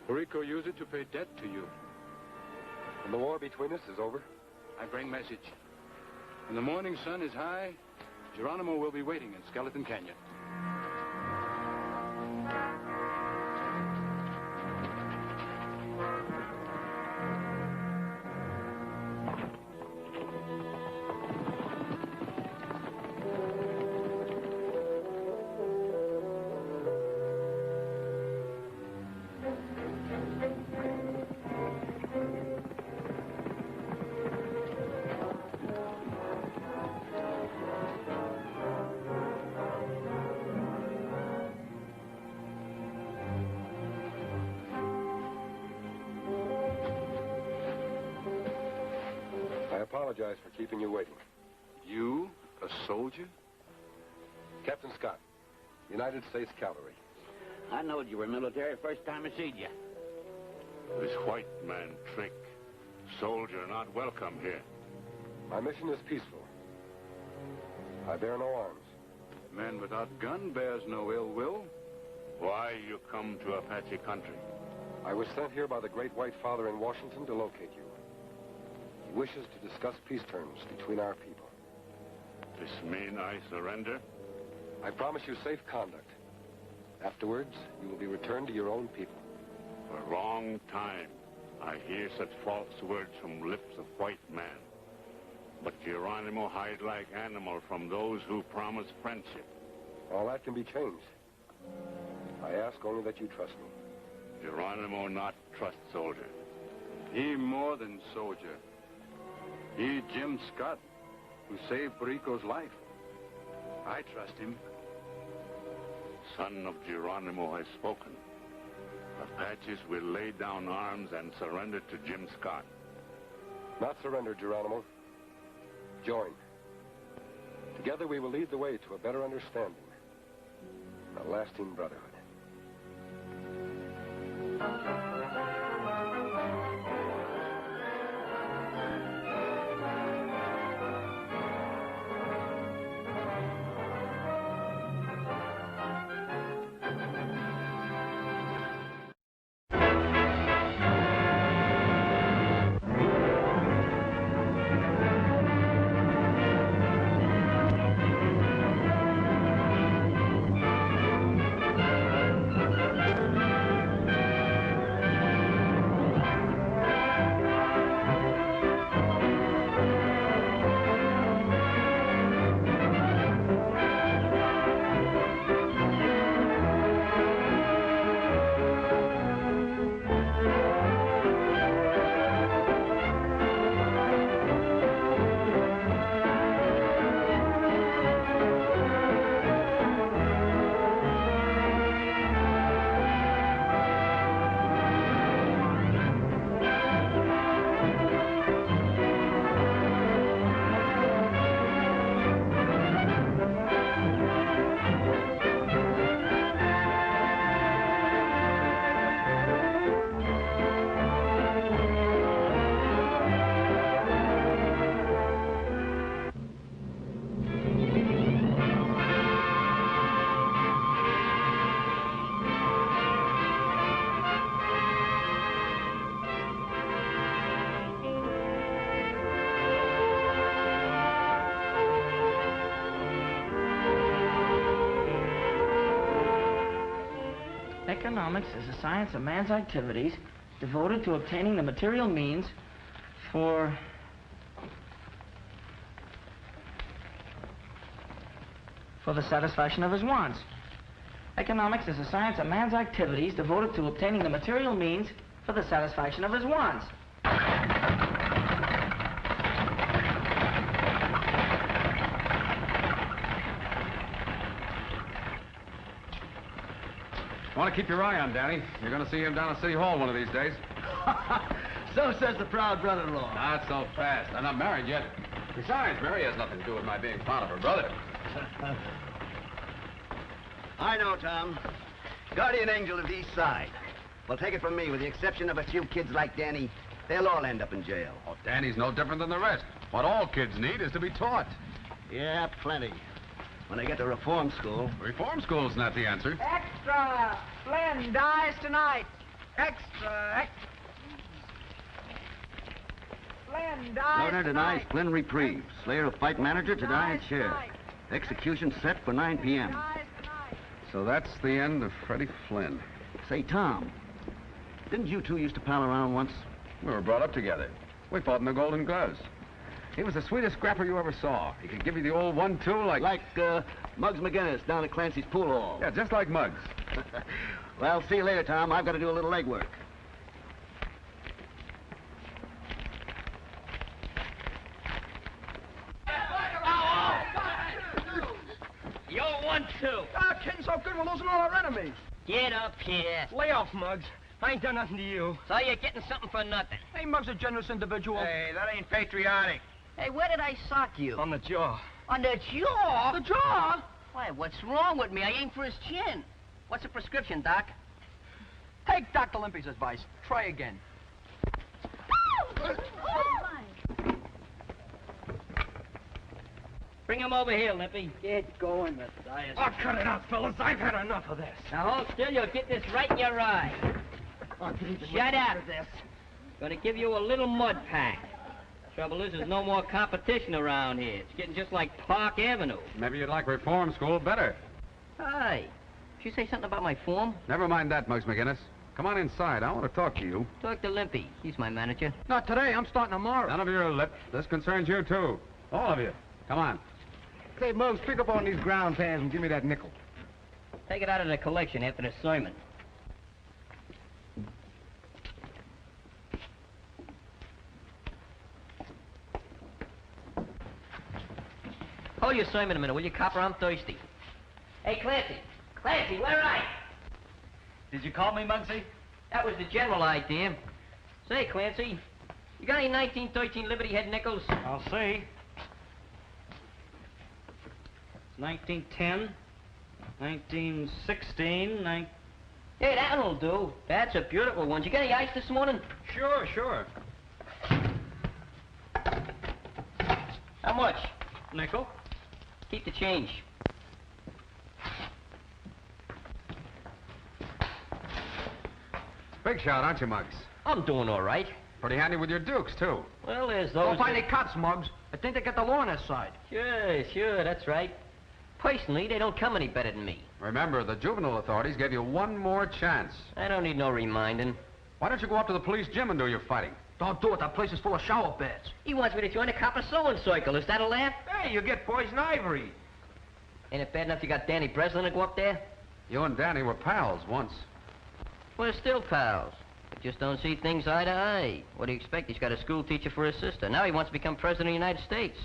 S8: Perico used it to pay debt to you.
S3: And the war between us is over?
S8: I bring message. When the morning sun is high, Geronimo will be waiting in Skeleton Canyon.
S3: I apologize for keeping you waiting.
S8: You, a soldier?
S3: Captain Scott, United States Cavalry.
S5: I knowed you were military first time I seen you.
S4: This white man trick. Soldier not welcome here.
S3: My mission is peaceful. I bear no arms.
S8: Man without gun bears no ill will.
S4: Why you come to Apache country?
S3: I was sent here by the Great White Father in Washington to locate you. He wishes to discuss peace terms between our people.
S4: This mean I surrender?
S3: I promise you safe conduct. Afterwards, you will be returned to your own people.
S4: For a long time, I hear such false words from lips of white man. But Geronimo hide like animal from those who promise friendship.
S3: All that can be changed. I ask only that you trust me.
S4: Geronimo not trust soldier.
S8: He more than soldier. He Jim Scott, who saved Perico's life. I trust him.
S4: Son of Geronimo has spoken. Apaches will lay down arms and surrender to Jim Scott.
S3: Not surrender, Geronimo. Join. Together we will lead the way to a better understanding. A lasting brotherhood.
S11: Economics is the science of man's activities devoted to obtaining the material means for the satisfaction of his wants. Economics is the science of man's activities devoted to obtaining the material means for the satisfaction of his wants.
S12: Want to keep your eye on Danny. You're going to see him down at City Hall one of these days.
S13: So says the proud brother-in-law.
S12: Not so fast. I'm not married yet. Besides, Mary has nothing to do with my being fond of her brother.
S13: I know, Tom. Guardian angel of the East Side. Well, take it from me, with the exception of a few kids like Danny, they'll all end up in jail.
S12: Oh, Danny's no different than the rest. What all kids need is to be taught.
S13: Yeah, plenty. When they get to reform school.
S12: Reform school's not the answer.
S14: Extra! Flynn dies tonight. Extra, extra. Flynn dies
S13: Governor denies
S14: tonight.
S13: Flynn reprieve. Slayer of fight manager to die in chair. Execution set for 9 p.m.
S12: So that's the end of Freddie Flynn.
S13: Say, Tom, didn't you two used to pal around once?
S12: We were brought up together. We fought in the Golden Gloves. He was the sweetest scrapper you ever saw. He could give you the old 1-2 like...
S13: Like, Muggs McGinnis down at Clancy's pool hall.
S12: Yeah, just like Muggs.
S13: Well, see you later, Tom. I've got to do a little legwork.
S15: Yo, 1-2.
S14: Ah, King, so good we're losing all our enemies.
S15: Get up here.
S14: Lay off, Muggs. I ain't done nothing to you.
S15: So you're getting something for nothing.
S14: Hey, Muggs a generous individual.
S5: Hey, that ain't patriotic.
S15: Hey, where did I sock you?
S14: On the jaw.
S15: On the jaw?
S14: The jaw?
S15: Why, what's wrong with me? I aimed for his chin. What's the prescription, Doc?
S14: Take Dr. Limpy's advice. Try again.
S15: Bring him over here, Limpy. Get going, Matthias.
S14: Oh, cut it out, fellas. I've had enough of this.
S15: Now hold still, you'll get this right in your eye. Shut up.
S14: This.
S15: Gonna give you a little mud pack. Trouble is, there's no more competition around here. It's getting just like Park Avenue.
S12: Maybe you'd like reform school better.
S15: Hi. Did you say something about my form?
S12: Never mind that, Muggs McGinnis. Come on inside. I want to talk to you.
S15: Talk to Limpy. He's my manager.
S14: Not today. I'm starting tomorrow.
S12: None of your lip. This concerns you, too. All of you. Come on.
S14: Say, Muggs, pick up on these ground pans and give me that nickel.
S15: Take it out of the collection after the sermon. Hold your sermon a minute, will you, copper? I'm thirsty. Hey, Clancy. Clancy, where are you?
S16: Did you call me, Muggsy?
S15: That was the general idea. Say, Clancy, you got any 1913 Liberty Head nickels?
S16: I'll see. 1910, 1916,
S15: Hey, that'll do. That's a beautiful one. Did you get any ice this morning?
S16: Sure, sure.
S15: How much?
S16: Nickel.
S15: Keep the change.
S12: Big shot, aren't you, Muggs?
S15: I'm doing all right.
S12: Pretty handy with your dukes, too.
S15: Well, there's
S14: Don't
S15: those...
S14: find any cops, Muggs. I think they got the law on their side.
S15: Sure, that's right. Personally, they don't come any better than me.
S12: Remember, the juvenile authorities gave you one more chance.
S15: I don't need no reminding.
S12: Why don't you go up to the police gym and do your fighting?
S14: Don't do it. That place is full of shower beds.
S15: He wants me to join a copper sewing circle. Is that a laugh?
S14: Hey, you get poison ivory.
S15: Ain't it bad enough you got Danny Breslin to go up there?
S12: You and Danny were pals once.
S15: We're still pals. We just don't see things eye to eye. What do you expect? He's got a school teacher for his sister. Now he wants to become president of the United States.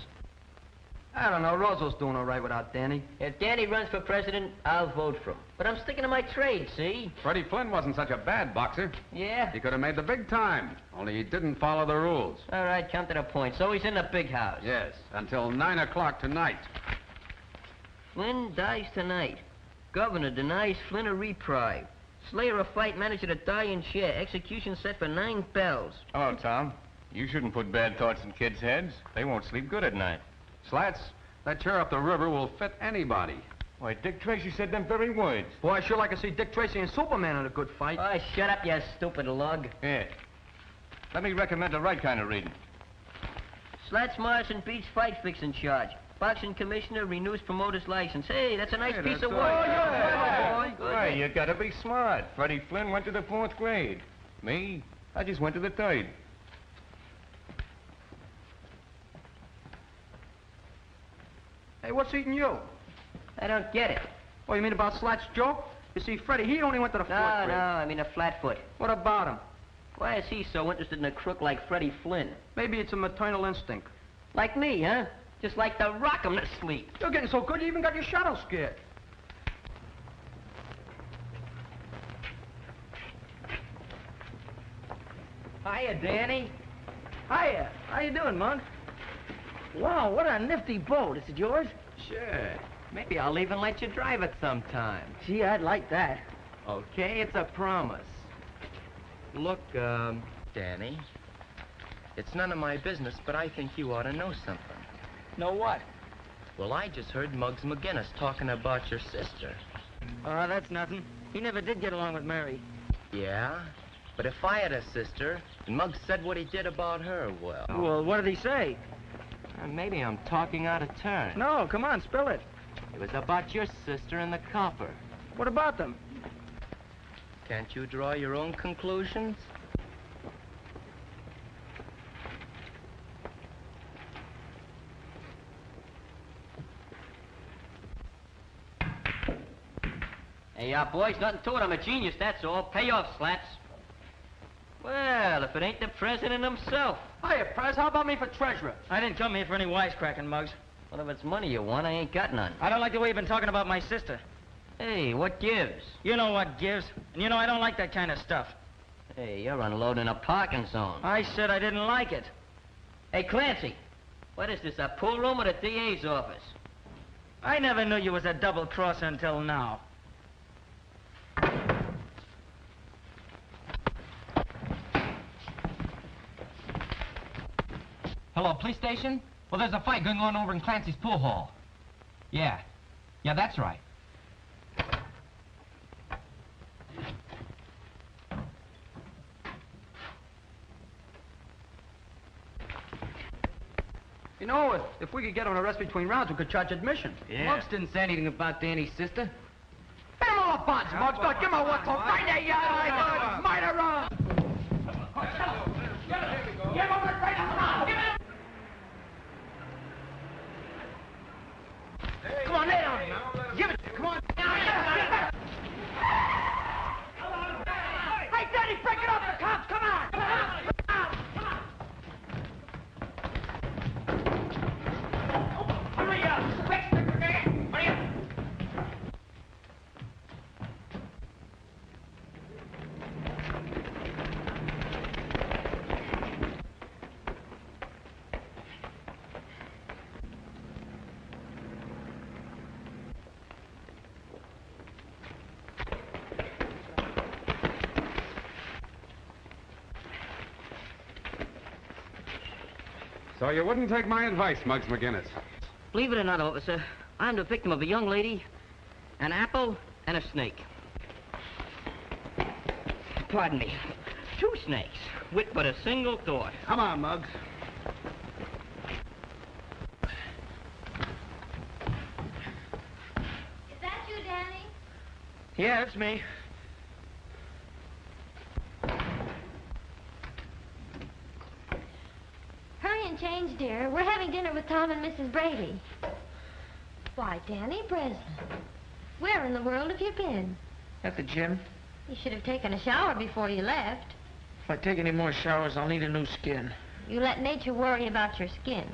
S14: I don't know. Roosevelt doing all right without Danny.
S15: If Danny runs for president, I'll vote for him. But I'm sticking to my trade, see?
S12: Freddie Flynn wasn't such a bad boxer.
S15: Yeah?
S12: He could have made the big time, only he didn't follow the rules.
S15: All right, come to the point. So he's in the big house.
S12: Yes, until 9 o'clock tonight.
S15: Flynn dies tonight. Governor denies Flynn a reprieve. Slayer a fight manager to die in chair. Execution set for 9 bells.
S10: Hello, Tom. You shouldn't put bad thoughts in kids' heads. They won't sleep good at night.
S12: Slats, that chair up the river will fit anybody.
S10: Why, Dick Tracy said them very words.
S14: Boy, I sure like to see Dick Tracy and Superman in a good fight.
S15: Oh, shut up, you stupid lug.
S10: Yeah. Let me recommend the right kind of reading.
S15: Slats Morrison beats fight fixing charge. Boxing commissioner renews promoter's license. Hey, that's a nice piece of work.
S10: Why,
S15: Good.
S10: you gotta be smart. Freddie Flynn went to the 4th grade. Me, I just went to the 3rd.
S14: Hey, what's eating you?
S15: I don't get it.
S14: Oh, you mean about Slat's joke? You see, Freddie, he only went to the 4th grade.
S15: No, I mean a flatfoot.
S14: What about him?
S15: Why is he so interested in a crook like Freddie Flynn?
S14: Maybe it's a maternal instinct.
S15: Like me, huh? Just like to rock him to sleep.
S14: You're getting so good you even got your shadow scared.
S15: Hiya, Danny.
S11: Hiya. How you doing, Monk? Wow, what a nifty boat. Is it yours?
S15: Sure. Maybe I'll even let you drive it sometime.
S11: Gee, I'd like that.
S15: Okay, it's a promise. Look, Danny, it's none of my business, but I think you ought to know something.
S11: Know what?
S15: Well, I just heard Muggs McGinnis talking about your sister.
S11: Oh, that's nothing. He never did get along with Mary.
S15: Yeah?
S17: But if I had a sister, and Muggs said what he did about her, well...
S11: Well, what did he say?
S17: Maybe I'm talking out of turn.
S11: No, come on, spill it.
S17: It was about your sister and the copper.
S11: What about them?
S17: Can't you draw your own conclusions?
S15: Hey, boys, nothing to it. I'm a genius, that's all. Pay off, slats. Well, if it ain't the president himself.
S14: Hiya, Prez. How about me for treasurer?
S11: I didn't come here for any wisecracking, Muggs.
S15: Well, if it's money you want, I ain't got none.
S11: I don't like the way you've been talking about my sister.
S15: Hey, what gives?
S11: You know what gives. And you know I don't like that kind of stuff.
S15: Hey, you're unloading a parking zone.
S11: I said I didn't like it.
S15: Hey, Clancy, what is this, a pool room or the DA's office?
S11: I never knew you was a double-crosser until now.
S18: Hello, police station? Well, there's a fight going on over in Clancy's pool hall. Yeah. Yeah, that's right.
S14: You know, if we could get on a rest between rounds, we could charge admission.
S18: Yeah. Muggs didn't say anything about Danny's sister.
S14: Get him all the bonds, Muggs. Don't give him a whistle. Right there, you murderer! Give him the great round! Come on, lay down. Give it. Come on. Hey, Danny, break it up. The cops, come on. Come on. Hurry up. Quick, hurry up.
S12: So you wouldn't take my advice, Muggs McGinnis?
S15: Believe it or not, officer, I'm the victim of a young lady, an apple, and a snake. Pardon me. 2 snakes, with but a single thought.
S14: Come on, Muggs.
S19: Is that you, Danny?
S11: Yeah, it's me.
S19: Hurry and change, dear. We're having dinner with Tom and Mrs. Brady. Why, Danny Breslin, where in the world have you been?
S11: At the gym.
S19: You should have taken a shower before you left.
S11: If I take any more showers, I'll need a new skin.
S19: You let nature worry about your skin.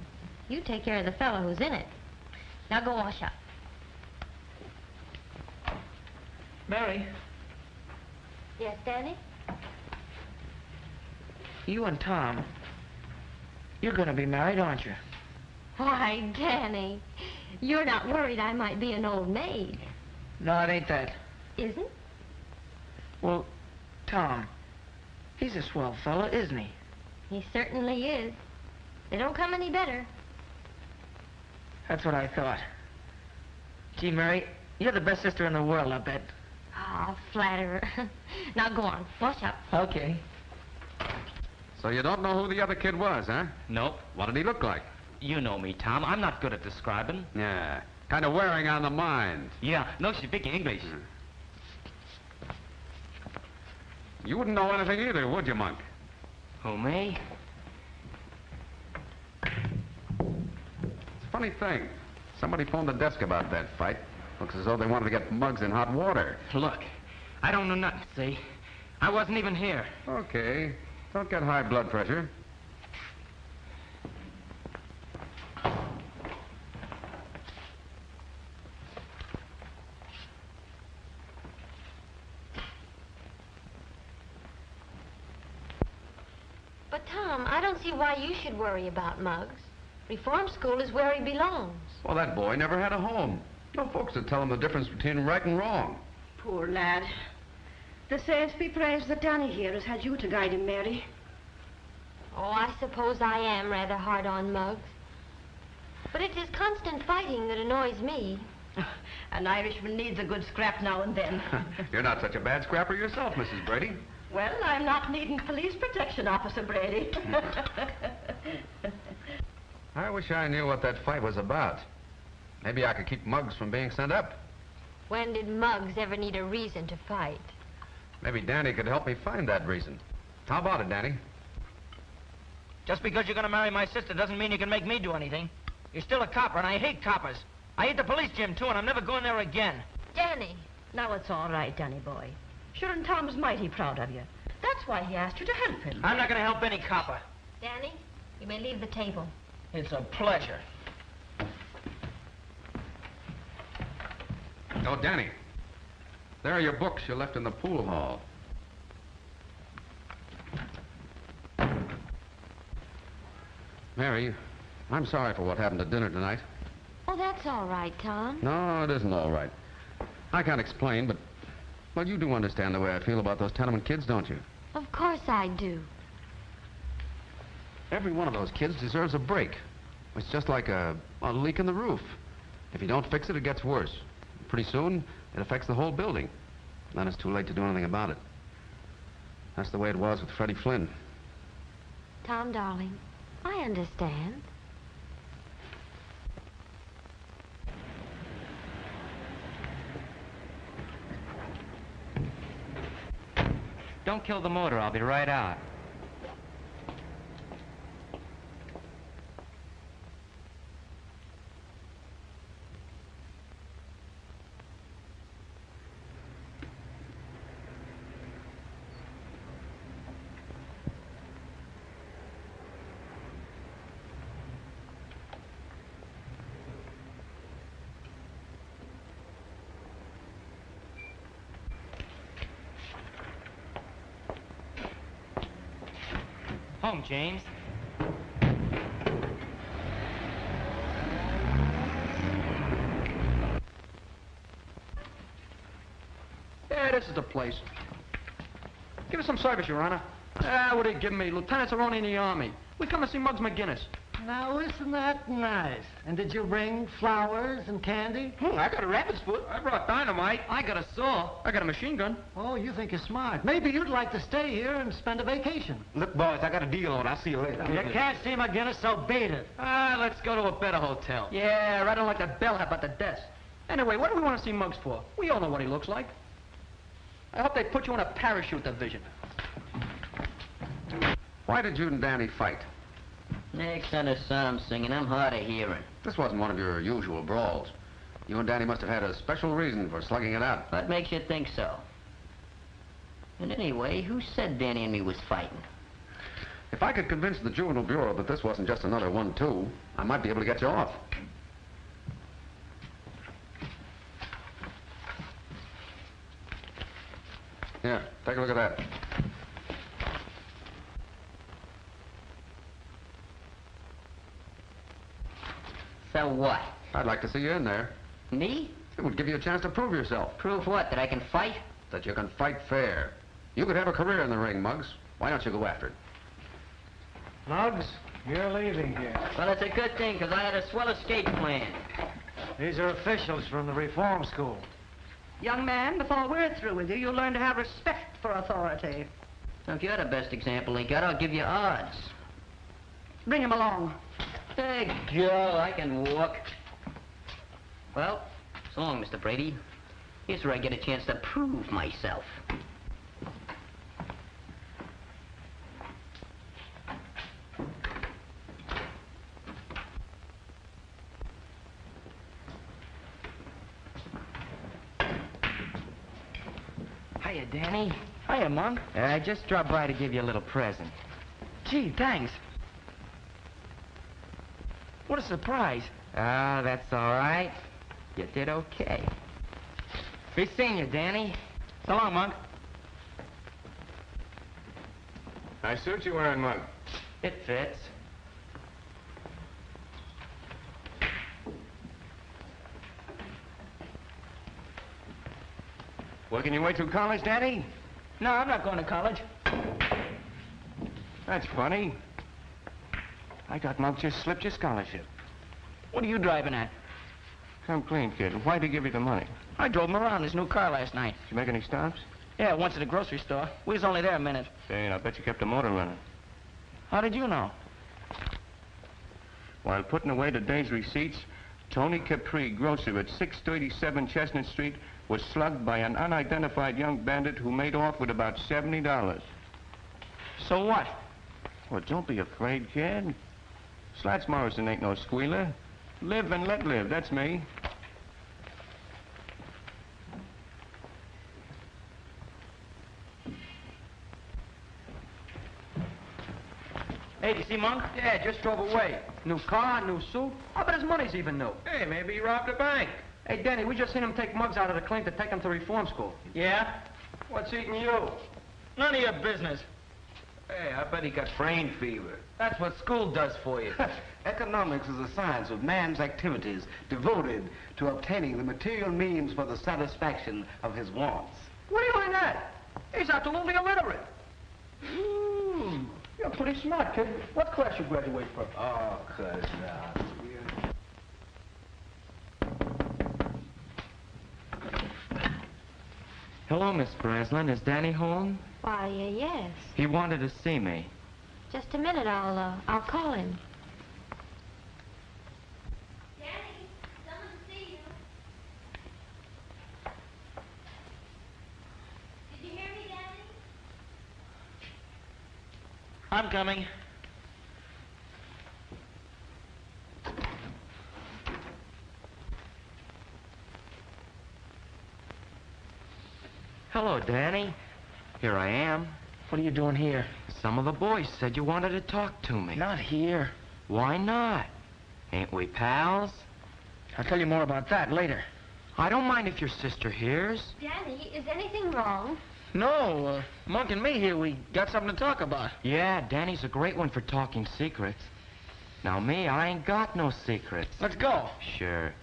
S19: You take care of the fellow who's in it. Now go wash up.
S11: Mary,
S19: Yes, Danny?
S11: you and Tom, you're gonna be married, aren't you?
S19: Why, Danny, you're not worried I might be an old maid,
S11: No, it ain't that.
S19: isn't?
S11: Well, Tom, he's a swell fella, isn't he?
S19: He certainly is. They don't come any better.
S11: That's what I thought. Gee, Mary, you're the best sister in the world, I bet.
S19: Ah, flatterer. Now go on, wash up.
S11: Okay.
S12: So you don't know who the other kid was, huh?
S18: Nope.
S12: What did he look like?
S18: You know me, Tom. I'm not good at describing.
S12: Yeah, kind of wearing on the mind.
S18: Yeah, no speak English.
S12: You wouldn't know anything either, would you, Monk?
S18: Who, me?
S12: It's a funny thing. Somebody phoned the desk about that fight. Looks as though they wanted to get Muggs in hot water.
S18: Look, I don't know nothing, see? I wasn't even here.
S12: Okay. Don't get high blood pressure.
S19: But, Tom, I don't see why you should worry about Muggs. Reform school is where he belongs.
S12: Well, that boy never had a home. No folks to tell him the difference between right and wrong.
S20: Poor lad. The saints be praised that Danny here has had you to guide him, Mary.
S19: Oh, I suppose I am rather hard on Muggs. But it's his constant fighting that annoys me.
S20: An Irishman needs a good scrap now and then.
S12: You're not such a bad scrapper yourself, Mrs. Brady.
S20: Well, I'm not needing police protection, Officer Brady.
S12: I wish I knew what that fight was about. Maybe I could keep Muggs from being sent up.
S19: When did Muggs ever need a reason to fight?
S12: Maybe Danny could help me find that reason. How about it, Danny?
S11: Just because you're gonna marry my sister doesn't mean you can make me do anything. You're still a copper, and I hate coppers. I hate the police gym, too, and I'm never going there again.
S19: Danny!
S20: Now it's all right, Danny boy. Sure, and Tom's mighty proud of you. That's why he asked you to help him.
S11: I'm not gonna help any copper.
S19: Danny, you may leave the table.
S11: It's a pleasure.
S12: Oh, Danny. There are your books you left in the pool hall. Mary, I'm sorry for what happened at dinner tonight.
S19: Oh, that's all right, Tom.
S12: No, it isn't all right. I can't explain, but, well, you do understand the way I feel about those tenement kids, don't you?
S19: Of course I do.
S12: Every one of those kids deserves a break. It's just like a leak in the roof. If you don't fix it, it gets worse. Pretty soon, it affects the whole building. Then it's too late to do anything about it. That's the way it was with Freddie Flynn.
S19: Tom, darling, I understand.
S18: Don't kill the motor. I'll be right out. Home, James.
S14: Yeah, this is the place. Give us some service, Your Honor. Ah, what are you giving me? Lieutenants are only in the Army. We come to see Muggs McGinnis.
S21: Now, isn't that nice? And did you bring flowers and candy?
S14: I got a rabbit's foot. I brought dynamite. I got a saw. I got a machine gun.
S21: Oh, you think you're smart. Maybe you'd like to stay here and spend a vacation.
S14: Look, boys, I got a deal on. I'll see you later.
S21: You can't see McGinnis, so beat it.
S14: Let's go to a better hotel. Yeah, I don't like that bellhop at the desk. Anyway, what do we want to see Muggs for? We all know what he looks like. I hope they put you in a parachute division.
S12: Why did you and Danny fight?
S5: Next kind of song singing, I'm hard of hearing.
S12: This wasn't one of your usual brawls. You and Danny must have had a special reason for slugging it out.
S5: What makes you think so? And anyway, who said Danny and me was fighting?
S12: If I could convince the Juvenile Bureau that this wasn't just another 1-2, I might be able to get you off. Here, take a look at that.
S5: So what?
S12: I'd like to see you in there.
S5: Me?
S12: It would give you a chance to prove yourself.
S5: Prove what? That I can fight?
S12: That you can fight fair. You could have a career in the ring, Muggs. Why don't you go after it?
S21: Muggs, you're leaving here.
S5: Well, it's a good thing, because I had a swell escape plan.
S21: These are officials from the reform school.
S20: Young man, before we're through with you, you'll learn to have respect for authority.
S5: Now, if you're the best example he got, I'll give you odds.
S20: Bring him along.
S5: Hey, Joe, I can walk. Well, so long, Mr. Brady. Here's where I get a chance to prove myself.
S11: Hiya, Danny.
S14: Hiya, Mug.
S11: I just dropped by to give you a little present.
S14: Gee, thanks. What a surprise.
S11: Ah, that's all right. You did okay. Be seeing you, Danny.
S14: So long, Mug.
S10: Nice suit you're wearing, Mug.
S11: It fits.
S10: Working your way through college, Danny?
S14: No, I'm not going to college.
S10: That's funny. I thought Mug just slipped your scholarship.
S14: What are you driving at?
S10: Come clean, kid. Why'd he give you the money?
S14: I drove him around his new car last night.
S10: Did you make any stops?
S11: Yeah, once at the grocery store. We was only there a minute.
S10: Say, I bet you kept the motor running.
S11: How did you know?
S10: While putting away the day's receipts, Tony Capri, grocer at 637 Chestnut Street, was slugged by an unidentified young bandit who made off with about $70.
S11: So what?
S10: Well, don't be afraid, kid. Slats Morrison ain't no squealer. Live and let live, that's me.
S14: Hey, did you see Monk? Yeah, just drove away. New car, new suit. I bet his money's even new.
S10: Hey, maybe he robbed a bank.
S14: Hey, Danny, we just seen him take Muggs out of the clinic to take him to reform school.
S11: Yeah?
S14: What's eating you?
S11: None of your business.
S10: Hey, I bet he got brain fever.
S14: That's what school does for you.
S12: Economics is a science of man's activities devoted to obtaining the material means for the satisfaction of his wants.
S14: What do you learn that? He's absolutely illiterate. You're pretty smart, kid. What class you graduate from?
S12: Oh, cuz
S18: Hello, Miss Breslin. Is Danny home?
S19: Why, yes.
S18: He wanted to see me.
S19: Just a minute, I'll call him. Danny, someone to see you. Did you hear me, Danny?
S11: I'm coming.
S18: Hello, Danny. Here I am.
S11: What are you doing here?
S18: Some of the boys said you wanted to talk to me.
S11: Not here.
S18: Why not? Ain't we pals?
S11: I'll tell you more about that later.
S18: I don't mind if your sister hears.
S19: Danny, is anything wrong?
S11: No, Monk and me here, we got something to talk about.
S18: Yeah, Danny's a great one for talking secrets. Now, me, I ain't got no secrets.
S11: Let's go.
S18: Sure.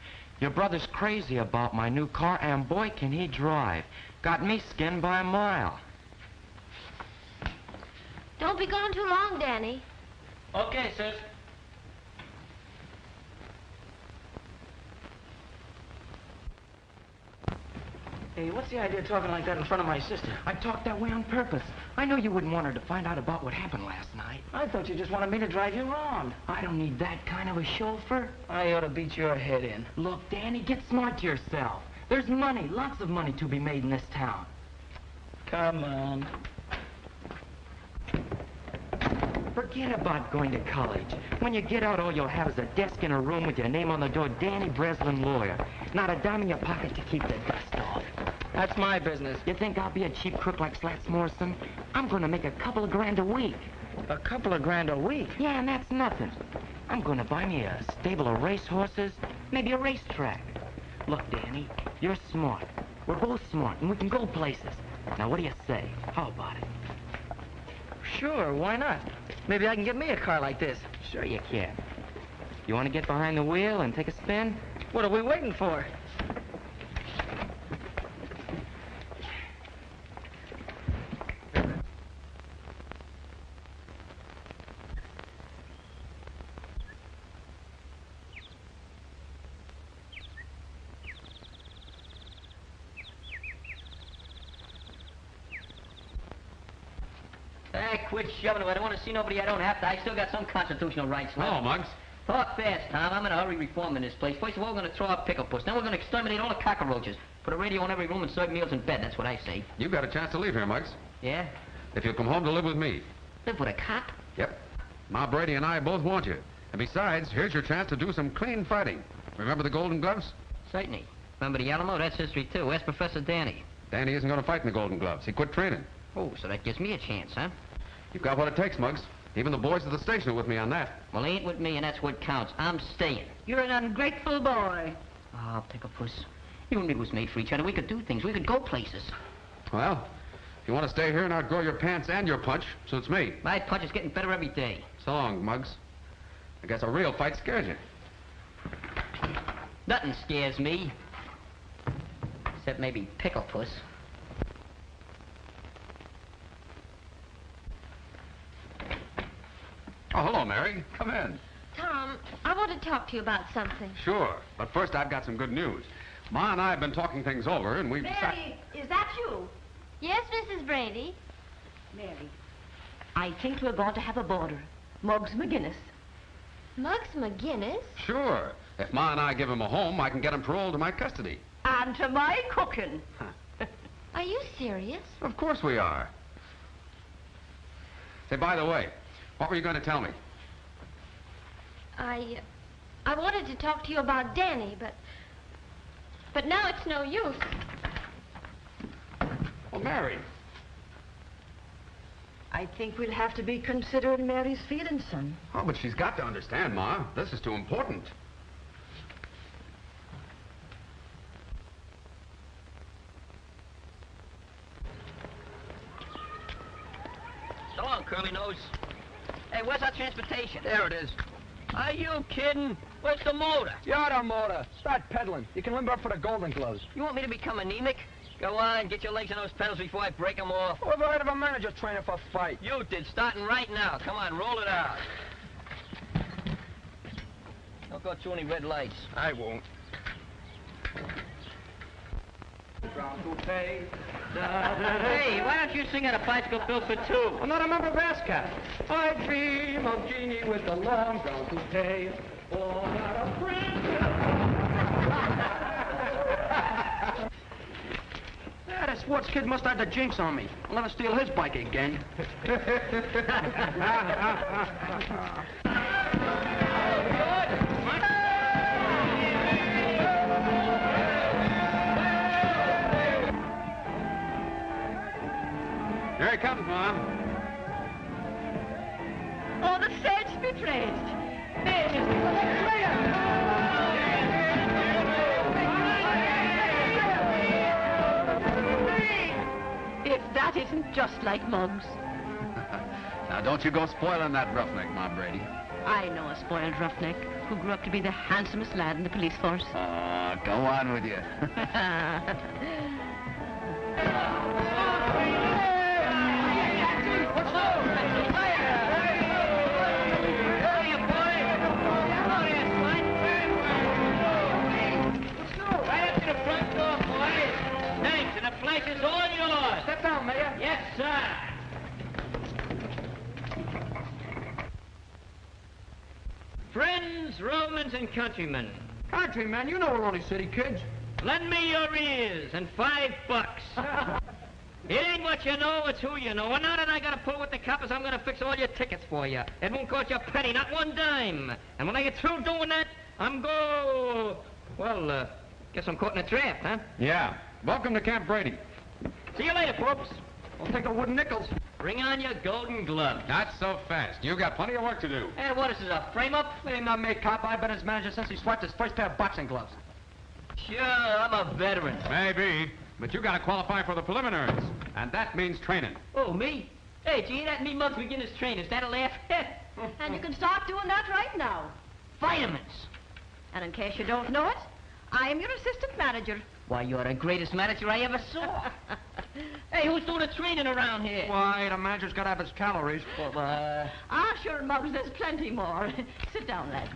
S18: Your brother's crazy about my new car, and boy, can he drive. Got me skinned by a mile.
S19: Don't be gone too long, Danny.
S11: Okay, sis. Hey, what's the idea of talking like that in front of my sister?
S18: I talked that way on purpose. I know you wouldn't want her to find out about what happened last night.
S11: I thought you just wanted me to drive you around.
S18: I don't need that kind of a chauffeur.
S11: I ought to beat your head in.
S18: Look, Danny, get smart to yourself. There's money, lots of money to be made in this town.
S11: Come on.
S18: Forget about going to college. When you get out, all you'll have is a desk in a room with your name on the door, Danny Breslin, lawyer. Not a dime in your pocket to keep the dust off.
S11: That's my business.
S18: You think I'll be a cheap crook like Slats Morrison? I'm going to make a couple of grand a week.
S11: A couple of grand a week?
S18: Yeah, and that's nothing. I'm going to buy me a stable of racehorses, maybe a racetrack. Look, Danny, you're smart. We're both smart, and we can go places. Now, what do you say? How about it?
S11: Sure, why not? Maybe I can get me a car like this.
S18: Sure you can. You want to get behind the wheel and take a spin?
S11: What are we waiting for?
S15: Quit shoving it. I don't want to see nobody I don't have to. I still got some constitutional rights left.
S12: Hello, Muggs.
S15: Talk fast, Tom. I'm in a hurry reforming this place. First of all, we're going to throw out pickle puss. Then we're going to exterminate all the cockroaches. Put a radio in every room and serve meals in bed. That's what I say.
S12: You've got a chance to leave here, Muggs.
S15: Yeah?
S12: If you'll come home to live with me.
S15: Live with a cop?
S12: Yep. Ma Brady and I both want you. And besides, here's your chance to do some clean fighting. Remember the Golden Gloves?
S15: Certainly. Remember the Alamo? That's history, too. Ask Professor Danny.
S12: Danny isn't going to fight in the Golden Gloves. He quit training.
S15: Oh, so that gives me a chance, huh?
S12: You've got what it takes, Muggs. Even the boys at the station are with me on that.
S15: Well, he ain't with me, and that's what counts. I'm staying.
S20: You're an ungrateful boy.
S15: Oh, pickle puss. You and me was made for each other. We could do things. We could go places.
S12: Well, if you want to stay here and outgrow your pants and your punch, suits me.
S15: My punch is getting better every day.
S12: So long, Muggs. I guess a real fight scares you.
S15: Nothing scares me. Except maybe pickle puss.
S12: Oh, hello, Mary. Come in.
S19: Tom, I want to talk to you about something.
S12: Sure, but first I've got some good news. Ma and I have been talking things over, and we've
S20: Mary, is that you?
S19: Yes, Mrs. Brady.
S20: Mary, I think we're going to have a boarder. Muggs McGinnis.
S19: Muggs McGinnis?
S12: Sure. If Ma and I give him a home, I can get him paroled to my custody.
S20: And to my cooking.
S19: Are you serious?
S12: Of course we are. Say, by the way, what were you going to tell me?
S19: I wanted to talk to you about Danny, but now it's no use.
S12: Well, Mary.
S20: I think we'll have to be considering Mary's feelings, son.
S12: Oh, but she's got to understand, Ma. This is too important.
S15: So long, Curly Nose. Hey, where's our transportation?
S14: There it is.
S15: Are you kidding? Where's the motor?
S14: You're the motor. Start pedaling. You can limber up for the Golden Gloves.
S15: You want me to become anemic? Go on, get your legs on those pedals before I break them off.
S14: Who ever heard of a manager training for a fight?
S15: You did, starting right now. Come on, roll it out. Don't go through any red lights.
S14: I won't.
S15: Hey, why don't you sing out a bicycle bill for two?
S14: I'm not a member of ASCAP. I dream of Jeannie with the long brown toupee. Oh, not a friend. Yeah, that sports kid must have the jinx on me. I'll never steal his bike again.
S12: Here he comes, Mom.
S20: Oh, the saints be praised. There is If that isn't just like Muggs.
S12: Now, don't you go spoiling that roughneck, Ma Brady.
S20: I know a spoiled roughneck who grew up to be the handsomest lad in the police force.
S12: Go on with you.
S15: It's all yours.
S14: Step down, Mayor.
S15: Yes, sir. Friends, Romans, and countrymen.
S14: Countryman, you know we're only city kids.
S15: Lend me your ears and $5. It ain't what you know, it's who you know. And now that I got to pull with the coppers, I'm going to fix all your tickets for you. It won't cost you a penny, not one dime. And when I get through doing that, guess I'm caught in a trap, huh?
S12: Yeah. Welcome to Camp Brady.
S15: See you later, folks.
S14: I'll take the wooden nickels.
S15: Bring on your golden gloves.
S12: Not so fast. You got plenty of work to do.
S15: Hey, what is this, a frame-up?
S14: Ain't not me, cop. I've been his manager since he swiped his first pair of boxing gloves.
S15: Sure, I'm a veteran.
S12: Maybe, but you got to qualify for the preliminaries, and that means training.
S15: Oh, me? Hey, gee, that me Muggs McGinnis train. Is that a laugh?
S20: And you can start doing that right now.
S15: Vitamins.
S20: And in case you don't know it, I am your assistant manager.
S15: Why, you're the greatest manager I ever saw. Hey, who's doing the training around here?
S14: Why, the manager's got to have his calories.
S20: Sure, Muggs, there's plenty more. Sit down, lad.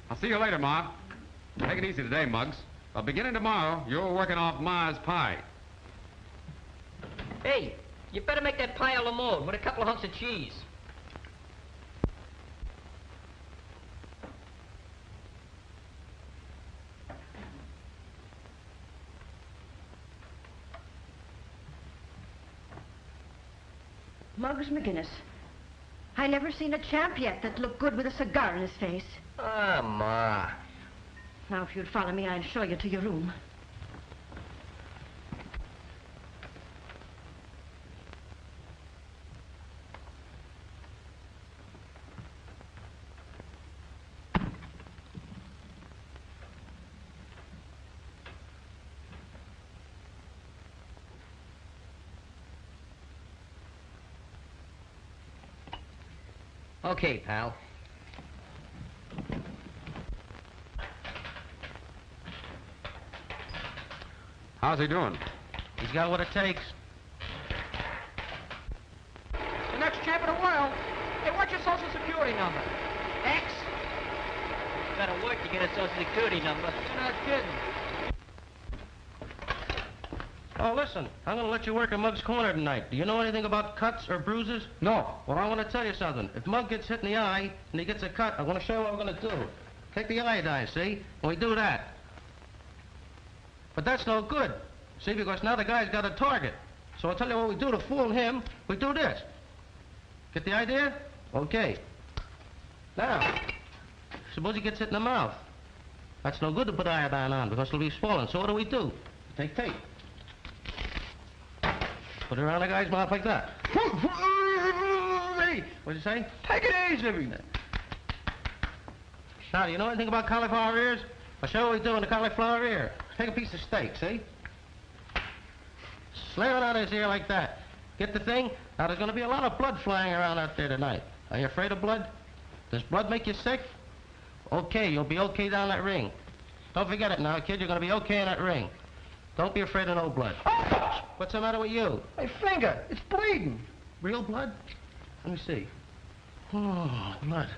S12: I'll see you later, Ma. Take it easy today, Muggs. But beginning tomorrow, you're working off Ma's pie.
S15: Hey, you better make that pie a la mode with a couple of hunks of cheese.
S20: Muggs McGinnis. I never seen a champ yet that looked good with a cigar in his face.
S15: Ah, Ma.
S20: Now, if you'd follow me, I'll show you to your room.
S15: Okay, pal.
S12: How's he doing?
S14: He's got what it takes. The next champ of the world. Hey, what's your social security number? X?
S15: Gotta work to get a social security number.
S14: You're not kidding. Oh, listen, I'm going to let you work in Mug's corner tonight. Do you know anything about cuts or bruises? No. Well, I want to tell you something. If Mug gets hit in the eye and he gets a cut, I want to show you what we're going to do. Take the iodine, see? And we do that. But that's no good. See, because now the guy's got a target. So I'll tell you what we do to fool him. We do this. Get the idea? Okay. Now, suppose he gets hit in the mouth. That's no good to put iodine on because it'll be swollen. So what do? We take tape. Put it around the guy's mouth like that. What'd you say? Take it easy. Now, do you know anything about cauliflower ears? I'll show you what we do in the cauliflower ear. Take a piece of steak, see? Slam it out his ear like that. Get the thing? Now, there's going to be a lot of blood flying around out there tonight. Are you afraid of blood? Does blood make you sick? Okay, you'll be okay down that ring. Don't forget it now, kid. You're going to be okay in that ring. Don't be afraid of no blood. Oh! What's the matter with you?
S21: My finger. It's bleeding.
S14: Real blood? Let me see. Oh, blood.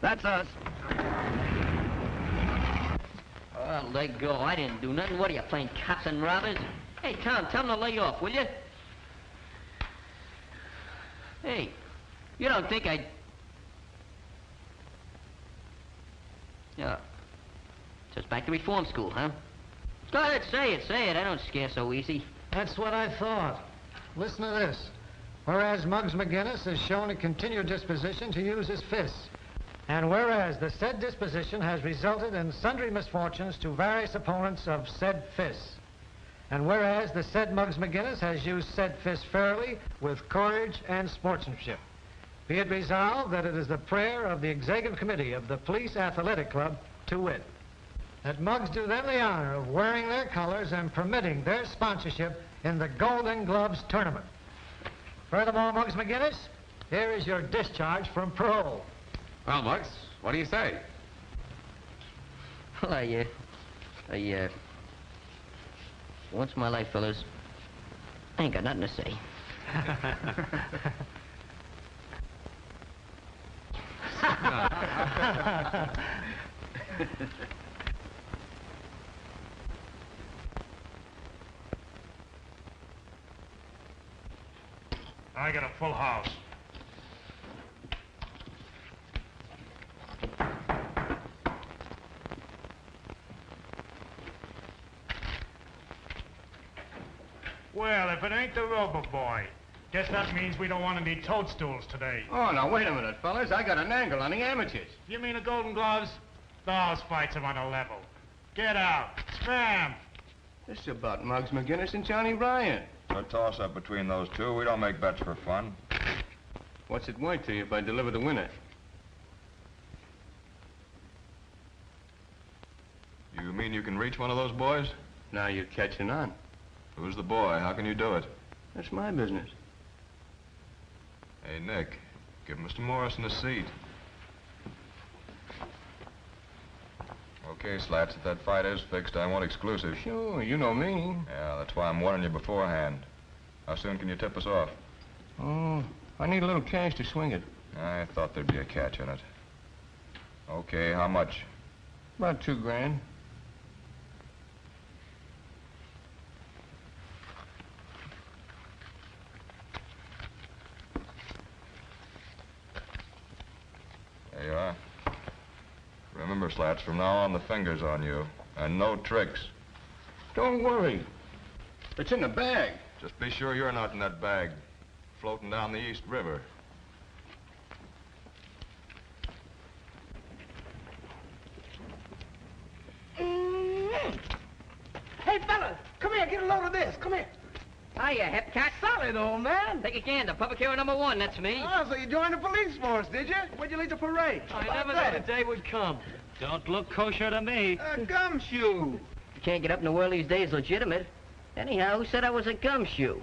S5: That's us.
S15: Oh, let go. I didn't do nothing. What are you, playing cops and robbers? Hey, Tom, tell them to lay off, will you? Hey, you don't think I'd... Yeah. Just back to reform school, huh? Go ahead, say it. I don't scare so easy.
S21: That's what I thought. Listen to this. Whereas Muggs McGinnis has shown a continued disposition to use his fists. And whereas the said disposition has resulted in sundry misfortunes to various opponents of said fists. And whereas the said Muggs McGinnis has used said fists fairly, with courage and sportsmanship. Be it resolved that it is the prayer of the Executive Committee of the Police Athletic Club, to wit, that Muggs do them the honor of wearing their colors and permitting their sponsorship in the Golden Gloves tournament. Furthermore, Muggs McGinnis, here is your discharge from parole.
S12: Well, Muggs, what do you say?
S15: Well, once in my life, fellas, I ain't got nothing to say.
S1: I got a full house. Well, if it ain't the Robo Boy, guess that means we don't want any toadstools today.
S10: Oh, now, wait a minute, fellas. I got an angle on the amateurs.
S1: You mean the Golden Gloves? Those fights are on a level. Get out. Spam.
S10: This is about Muggs McGinnis and Johnny Ryan.
S22: A toss-up between those two. We don't make bets for fun.
S10: What's it worth to you if I deliver the winner?
S22: You mean you can reach one of those boys?
S10: Now you're catching on.
S22: Who's the boy? How can you do it?
S10: That's my business.
S22: Hey, Nick, give Mr. Morrison a seat. Okay, Slats, if that fight is fixed, I want exclusive.
S10: Sure, you know me.
S22: Yeah, that's why I'm warning you beforehand. How soon can you tip us off?
S10: Oh, I need a little cash to swing it.
S22: I thought there'd be a catch in it. Okay, how much?
S10: About $2 grand.
S22: There you are. Remember, Slats, from now on the finger's on you. And no tricks.
S10: Don't worry. It's in the bag.
S22: Just be sure you're not in that bag. Floating down the East River.
S21: Hey, fellas, come here, get a load of this. Come here.
S15: Hiya, Hepcat.
S2: Solid, old man.
S15: Take a gander. Public hero number 1, that's me.
S2: Oh, so you joined the police force, did you? Where'd you lead the parade?
S16: I never knew the day would come. Don't look kosher to me.
S2: A gumshoe.
S15: You can't get up in the world these days legitimate. Anyhow, who said I was a gumshoe?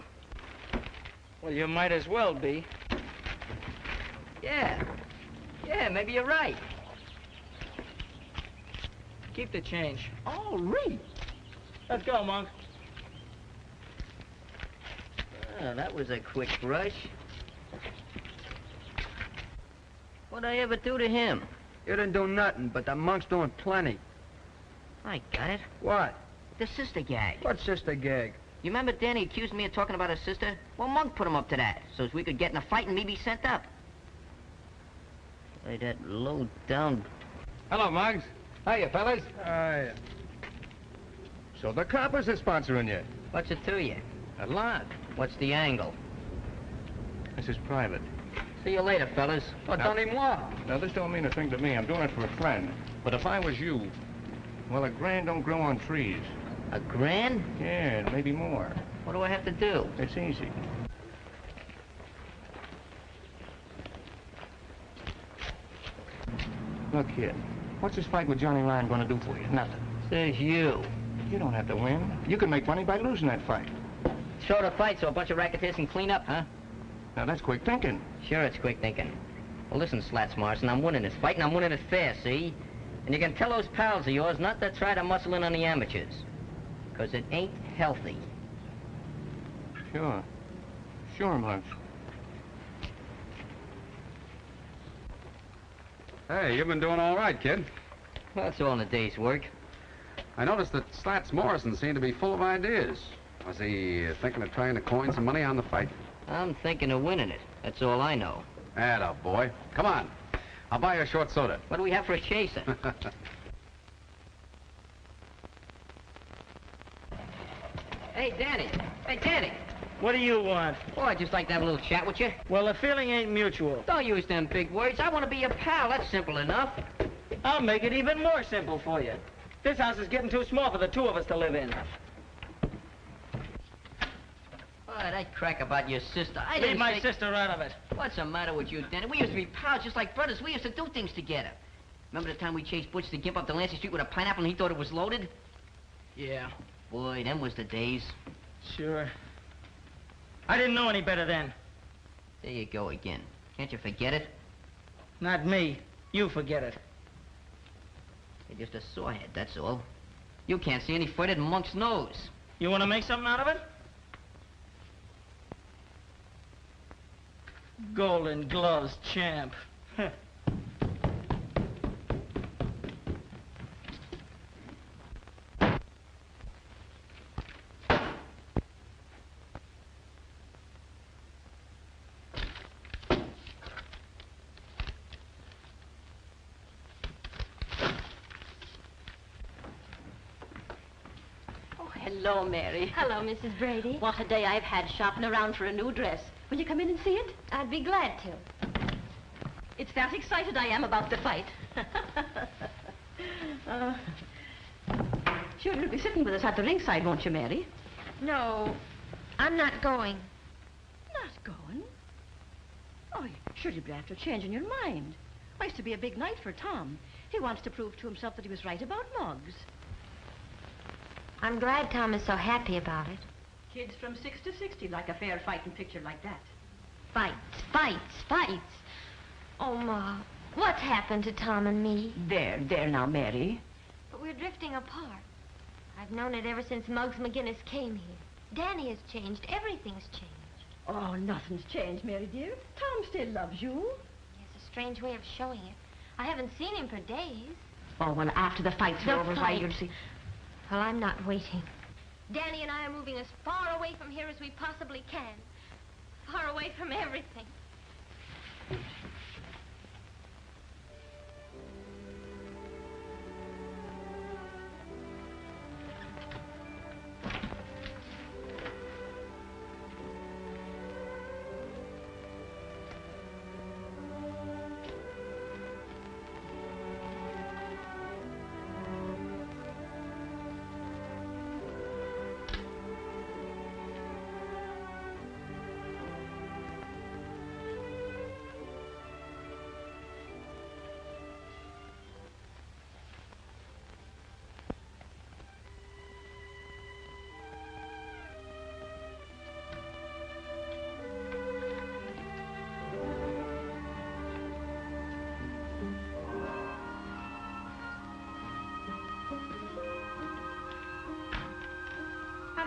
S16: Well, you might as well be.
S15: Yeah. Yeah, maybe you're right.
S16: Keep the change.
S2: All right.
S16: Let's go, Monk.
S15: Oh, that was a quick rush. What'd I ever do to him?
S2: You didn't do nothing, but the monk's doing plenty.
S15: I got it.
S2: What?
S15: The sister gag.
S2: What sister gag?
S15: You remember Danny accused me of talking about his sister? Well, Monk put him up to that, so as we could get in a fight and me be sent up. Hey, that low down...
S10: Hello, Muggs. Hiya, fellas.
S2: Hiya.
S10: So the coppers are sponsoring you.
S15: What's it to you?
S10: A lot.
S15: What's the angle?
S10: This is private.
S15: See you later, fellas.
S2: Oh, donnez-moi.
S10: Now, this don't mean a thing to me. I'm doing it for a friend. But if I was you, well, a grand don't grow on trees.
S15: A grand?
S10: Yeah, and maybe more.
S15: What do I have to do?
S10: It's easy. Look, kid, what's this fight with Johnny Ryan going to do for you? Nothing.
S15: Says you.
S10: You don't have to win. You can make money by losing that fight.
S15: Short a fight so a bunch of racketeers can clean up, huh?
S10: Now, that's quick thinking.
S15: Sure, it's quick thinking. Well, listen, Slats Morrison, I'm winning this fight, and I'm winning it fair, see? And you can tell those pals of yours not to try to muscle in on the amateurs. Because it ain't healthy.
S10: Sure. Sure, Muggs.
S12: Hey, you've been doing all right, kid.
S15: Well, that's all in a day's work.
S12: I noticed that Slats Morrison seemed to be full of ideas. Was he thinking of trying to coin some money on the fight?
S15: I'm thinking of winning it. That's all I know.
S12: Atta boy. Come on. I'll buy you a short soda.
S15: What do we have for a chaser? Hey, Danny. Hey, Danny.
S16: What do you want?
S15: Oh, I'd just like to have a little chat with you.
S16: Well, the feeling ain't mutual.
S15: Don't use them big words. I want to be your pal. That's simple enough.
S16: I'll make it even more simple for you. This house is getting too small for the two of us to live in.
S15: Oh, that crack about your sister. I
S16: Leave
S15: didn't
S16: my
S15: say...
S16: sister out of it.
S15: What's the matter with you, Danny? We used to be pals just like brothers. We used to do things together. Remember the time we chased Butch the Gimp up to Lancey Street with a pineapple and he thought it was loaded?
S16: Yeah.
S15: Boy, them was the days.
S16: Sure. I didn't know any better then.
S15: There you go again. Can't you forget it?
S16: Not me. You forget it.
S15: You're just a sorehead, that's all. You can't see any further than Monk's nose.
S16: You want to make something out of it? Golden Gloves champ.
S20: Hello, Mary.
S19: Hello, Mrs. Brady.
S20: What a day I've had shopping around for a new dress. Will you come in and see it?
S19: I'd be glad to.
S20: It's that excited I am about the fight. Sure, you'll be sitting with us at the ringside, won't you, Mary?
S19: No, I'm not going.
S20: Not going? Oh, sure you'll be after changing your mind. Why, it's to be a big night for Tom. He wants to prove to himself that he was right about Muggs.
S19: I'm glad Tom is so happy about it.
S20: Kids from 6 to 60 like a fair fighting picture like that.
S19: Fights, fights, fights. Oh, Ma, what's happened to Tom and me?
S20: There now, Mary.
S19: But we're drifting apart. I've known it ever since Muggs McGinnis came here. Danny has changed. Everything's changed.
S20: Oh, nothing's changed, Mary dear. Tom still loves you.
S19: He has a strange way of showing it. I haven't seen him for days.
S20: Oh, well, after the fight's over, why you'll see...
S19: Well, I'm not waiting. Danny and I are moving as far away from here as we possibly can. Far away from everything.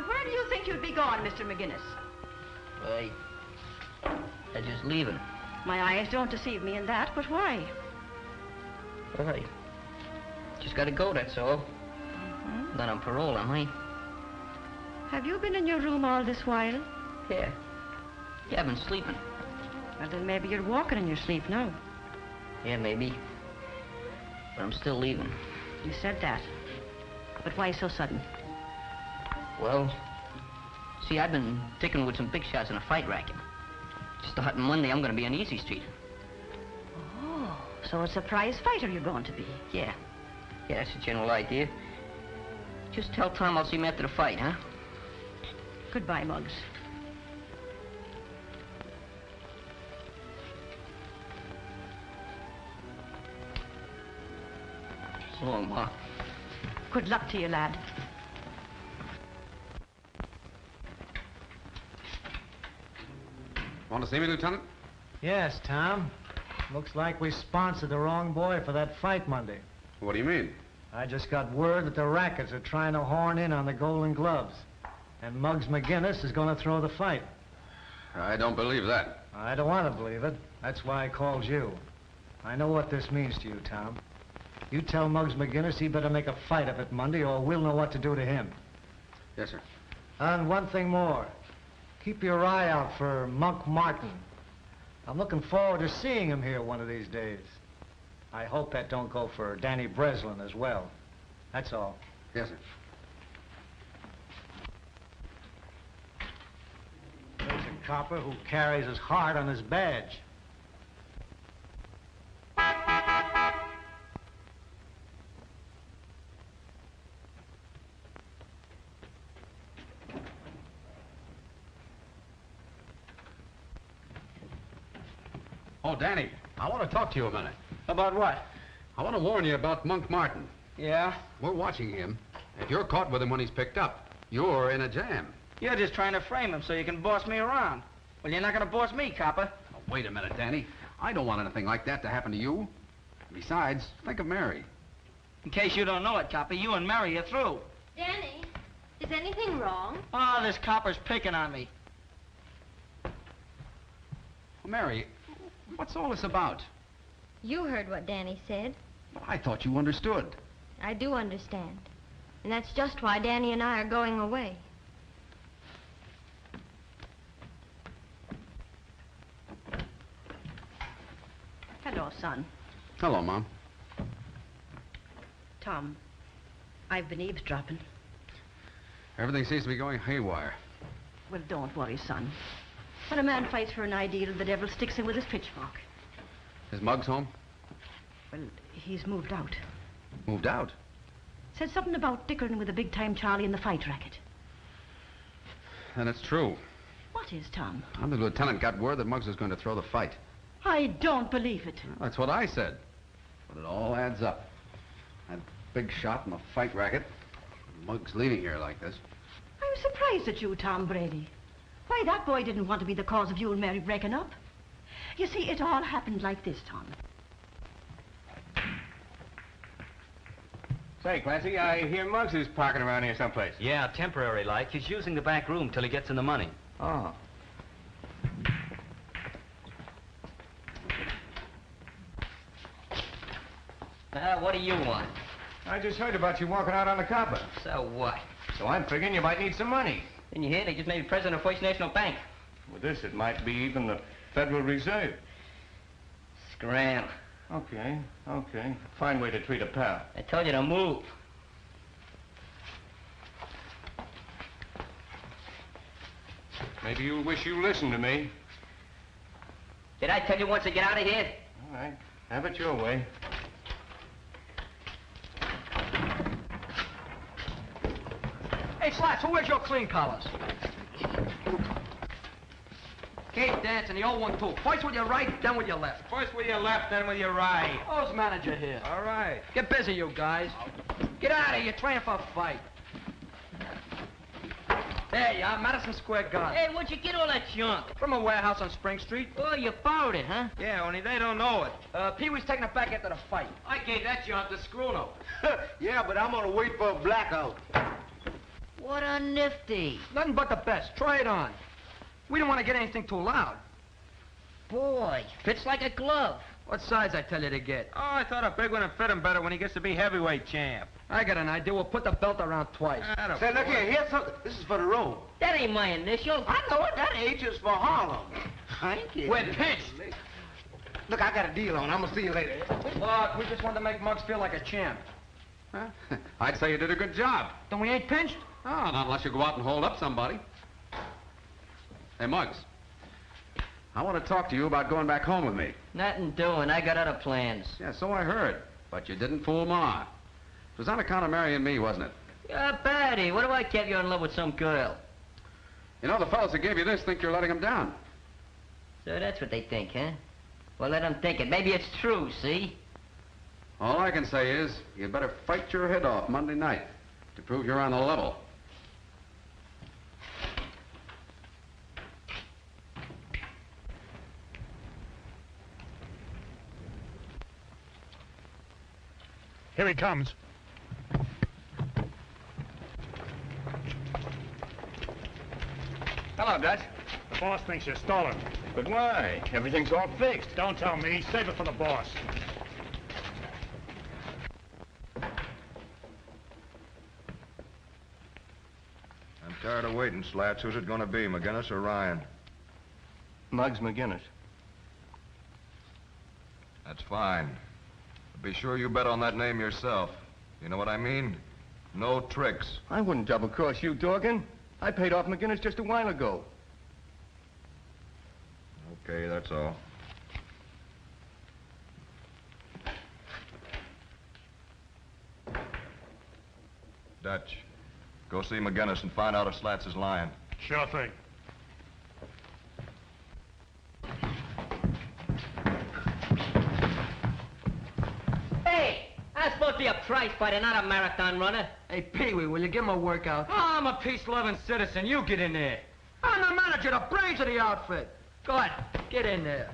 S20: where do you think you'd be going, Mr. McGinnis?
S15: I just leaving.
S20: My eyes don't deceive me in that, but why?
S15: Well, I just gotta go, that's all. Not on parole, am I?
S20: Have you been in your room all this while?
S15: Yeah. Yeah, I've been sleeping.
S20: Well, then maybe you're walking in your sleep now.
S15: Yeah, maybe. But I'm still leaving.
S20: You said that. But why so sudden?
S15: Well, see, I've been ticking with some big shots in a fight racket. Starting Monday, I'm gonna be on Easy Street.
S20: Oh, so a surprise fighter you're going to be.
S15: Yeah. Yeah, that's the general idea. Just tell Tom I'll see him after the fight, huh?
S20: Goodbye, Muggs.
S15: So long, Ma.
S20: Good luck to you, lad.
S12: Want to see me, Lieutenant?
S21: Yes, Tom. Looks like we sponsored the wrong boy for that fight Monday.
S12: What do you mean?
S21: I just got word that the rackets are trying to horn in on the Golden Gloves. And Muggs McGinnis is going to throw the fight.
S12: I don't believe that.
S21: I don't want to believe it. That's why I called you. I know what this means to you, Tom. You tell Muggs McGinnis he better make a fight of it Monday, or we'll know what to do to him.
S12: Yes, sir.
S21: And one thing more. Keep your eye out for Monk Martin. I'm looking forward to seeing him here one of these days. I hope that don't go for Danny Breslin as well. That's all.
S12: Yes, sir.
S21: There's a copper who carries his heart on his badge.
S12: Oh, Danny, I want to talk to you a minute.
S16: About what?
S12: I want to warn you about Monk Martin.
S16: Yeah?
S12: We're watching him. If you're caught with him when he's picked up, you're in a jam.
S16: You're just trying to frame him so you can boss me around. Well, you're not gonna boss me, copper.
S12: Oh, wait a minute, Danny. I don't want anything like that to happen to you. Besides, think of Mary.
S16: In case you don't know it, copper, you and Mary are through.
S19: Danny, is anything wrong?
S16: Oh, this copper's picking on me.
S12: Mary, what's all this about?
S19: You heard what Danny said.
S12: Well, I thought you understood.
S19: I do understand. And that's just why Danny and I are going away.
S20: Hello, son.
S12: Hello, Mom.
S20: Tom, I've been eavesdropping.
S12: Everything seems to be going haywire.
S20: Well, don't worry, son. When a man fights for an ideal, the devil sticks him with his pitchfork.
S12: Is Muggs home?
S20: Well, he's moved out.
S12: Moved out?
S20: Said something about dickering with a big-time Charlie in the fight racket.
S12: Then it's true.
S20: What is, Tom?
S12: I'm the lieutenant got word that Muggs is going to throw the fight.
S20: I don't believe it.
S12: Well, that's what I said. But it all adds up. That big shot in the fight racket. Muggs leaving here like this.
S20: I'm surprised at you, Tom Brady. Why, that boy didn't want to be the cause of you and Mary breaking up. You see, it all happened like this, Tom.
S10: Say, Clancy, I hear Muggs is parking around here someplace.
S17: Yeah, temporary like. He's using the back room till he gets in the money.
S15: Oh. What do you want?
S10: I just heard about you walking out on the copper.
S15: So what?
S10: So I'm figuring you might need some money.
S15: Didn't you hear? They just made me president of First National Bank.
S10: With this, it might be even the Federal Reserve.
S15: Scram.
S10: Okay, okay. Fine way to treat a pal.
S15: I told you to move.
S10: Maybe you wish you listened to me.
S15: Did I tell you once to get out of here?
S10: All right. Have it your way.
S16: Hey, Slats, where's your clean collars? Keep dancing, the old one, too. First with your right, then with your left.
S1: First with your left, then with your right.
S16: Who's manager here?
S1: All right.
S16: Get busy, you guys. Get out of here, you're training for a fight. There you are, Madison Square Garden.
S15: Hey, where'd you get all that junk?
S16: From a warehouse on Spring Street.
S15: Oh, you borrowed it, huh?
S1: Yeah, only they don't know it.
S16: Pee-wee's taking it back after the fight.
S1: I gave that junk to Scruno.
S13: Yeah, but I'm gonna wait for a blackout.
S15: What a nifty.
S2: Nothing but the best. Try it on. We don't want to get anything too loud.
S15: Boy, fits like a glove.
S2: What size I tell you to get?
S14: Oh, I thought a big one would fit him better when he gets to be heavyweight champ.
S2: I got an idea. We'll put the belt around twice.
S6: Say, look here, here's something. This is for the road.
S15: That ain't my initials.
S6: I know it. That H is for Harlem. Thank you.
S2: We're pinched.
S6: Look, I got a deal on. I'm gonna see you later.
S2: Look, we just wanted to make Muggs feel like a champ.
S12: Huh? I'd say you did a good job.
S2: Then we ain't pinched?
S12: Oh, not unless you go out and hold up somebody. Hey, Muggs. I want to talk to you about going back home with me.
S15: Nothing doing. I got other plans.
S12: Yeah, so I heard. But you didn't fool Ma. It was on account of marrying me, wasn't it?
S15: Yeah, Patty, what do I keep you in love with some girl?
S12: You know, the fellows that gave you this think you're letting them down.
S15: So that's what they think, huh? Well, let them think it. Maybe it's true, see?
S12: All I can say is, you better fight your head off Monday night to prove you're on the level.
S1: Here he comes.
S2: Hello, Dutch.
S1: The boss thinks you're stolen.
S10: But why? Everything's all fixed.
S1: Don't tell me. Save it for the boss.
S22: I'm tired of waiting, Slats. Who's it going to be, McGinnis or Ryan?
S10: Muggs McGinnis.
S22: That's fine. But be sure you bet on that name yourself. You know what I mean? No tricks.
S10: I wouldn't double-cross you, Dorgan. I paid off McGinnis just a while ago.
S22: Okay, that's all. Dutch, go see McGinnis and find out if Slats is lying.
S1: Sure thing.
S15: Hey, I'm supposed to be a prize fighter, not a marathon runner.
S2: Hey, Pee-wee, will you give him a workout?
S16: Oh, I'm a peace-loving citizen. You get in there.
S2: I'm the manager, the brains of the outfit. Go on, get in there.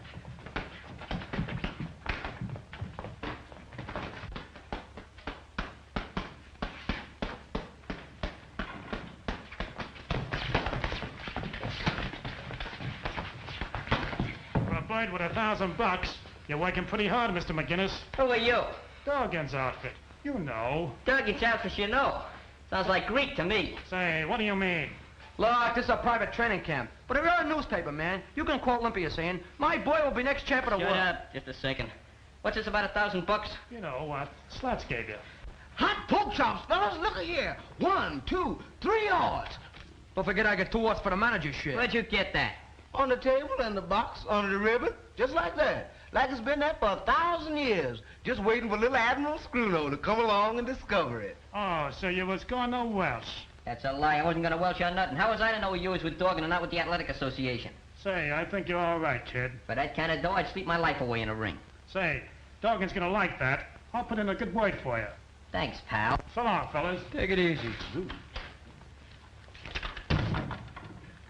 S1: For a bird with $1,000, you're working pretty hard, Mr. McGinnis.
S15: Who are you?
S1: Dorgan's outfit. You know.
S15: Dougie Chaps's, you know. Sounds like Greek to me.
S1: Say, what do you mean?
S2: Look, this is a private training camp. But if you're a newspaper man, you can quote Olympia saying, my boy will be next champ of the world.
S15: Shut up. Just a second. What's this about $1,000?
S1: You know what Slats gave you.
S6: Hot pork chops, fellas. Look at here. 1, 2, 3 yards.
S2: Don't forget I get 2 odds for the manager's shit.
S15: Where'd you get that?
S6: On the table and the box, under the ribbon, just like that. Like it's been there for 1,000 years. Just waiting for little Admiral Screwno to come along and discover it.
S1: Oh, so you was going to Welsh.
S15: That's a lie. I wasn't going to welch on nothing. How was I to know you was with Dorgan and not with the Athletic Association?
S1: Say, I think you're all right, kid.
S15: For that kind of dough, I'd sleep my life away in a ring.
S1: Say, Dorgan's going to like that. I'll put in a good word for you.
S15: Thanks, pal.
S1: So long, fellas.
S2: Take it easy.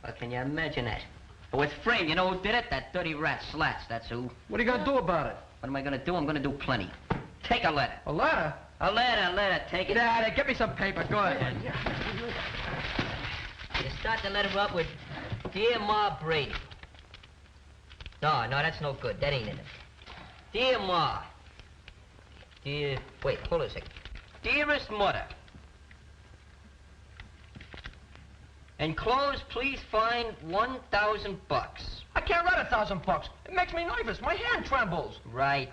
S15: Well, can you imagine that? But with Frame, you know who did it? That dirty rat, Slats, that's who.
S2: What are you going to do about it?
S15: What am I going to do? I'm going to do plenty. Take a letter.
S2: A letter?
S15: A letter, take it.
S2: Yeah, get me some paper. Go ahead.
S15: You start the letter up with, Dear Ma Brady. No, that's no good. That ain't in it. Dear Ma. Wait, hold on a second. Dearest Mother. Enclosed, please find $1,000.
S2: I can't write $1,000. It makes me nervous. My hand trembles.
S15: Right.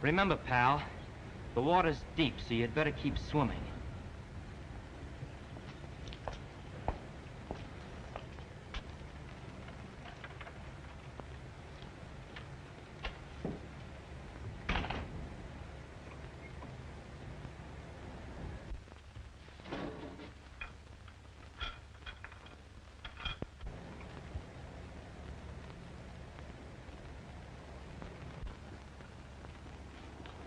S18: Remember, pal, the water's deep, so you'd better keep swimming.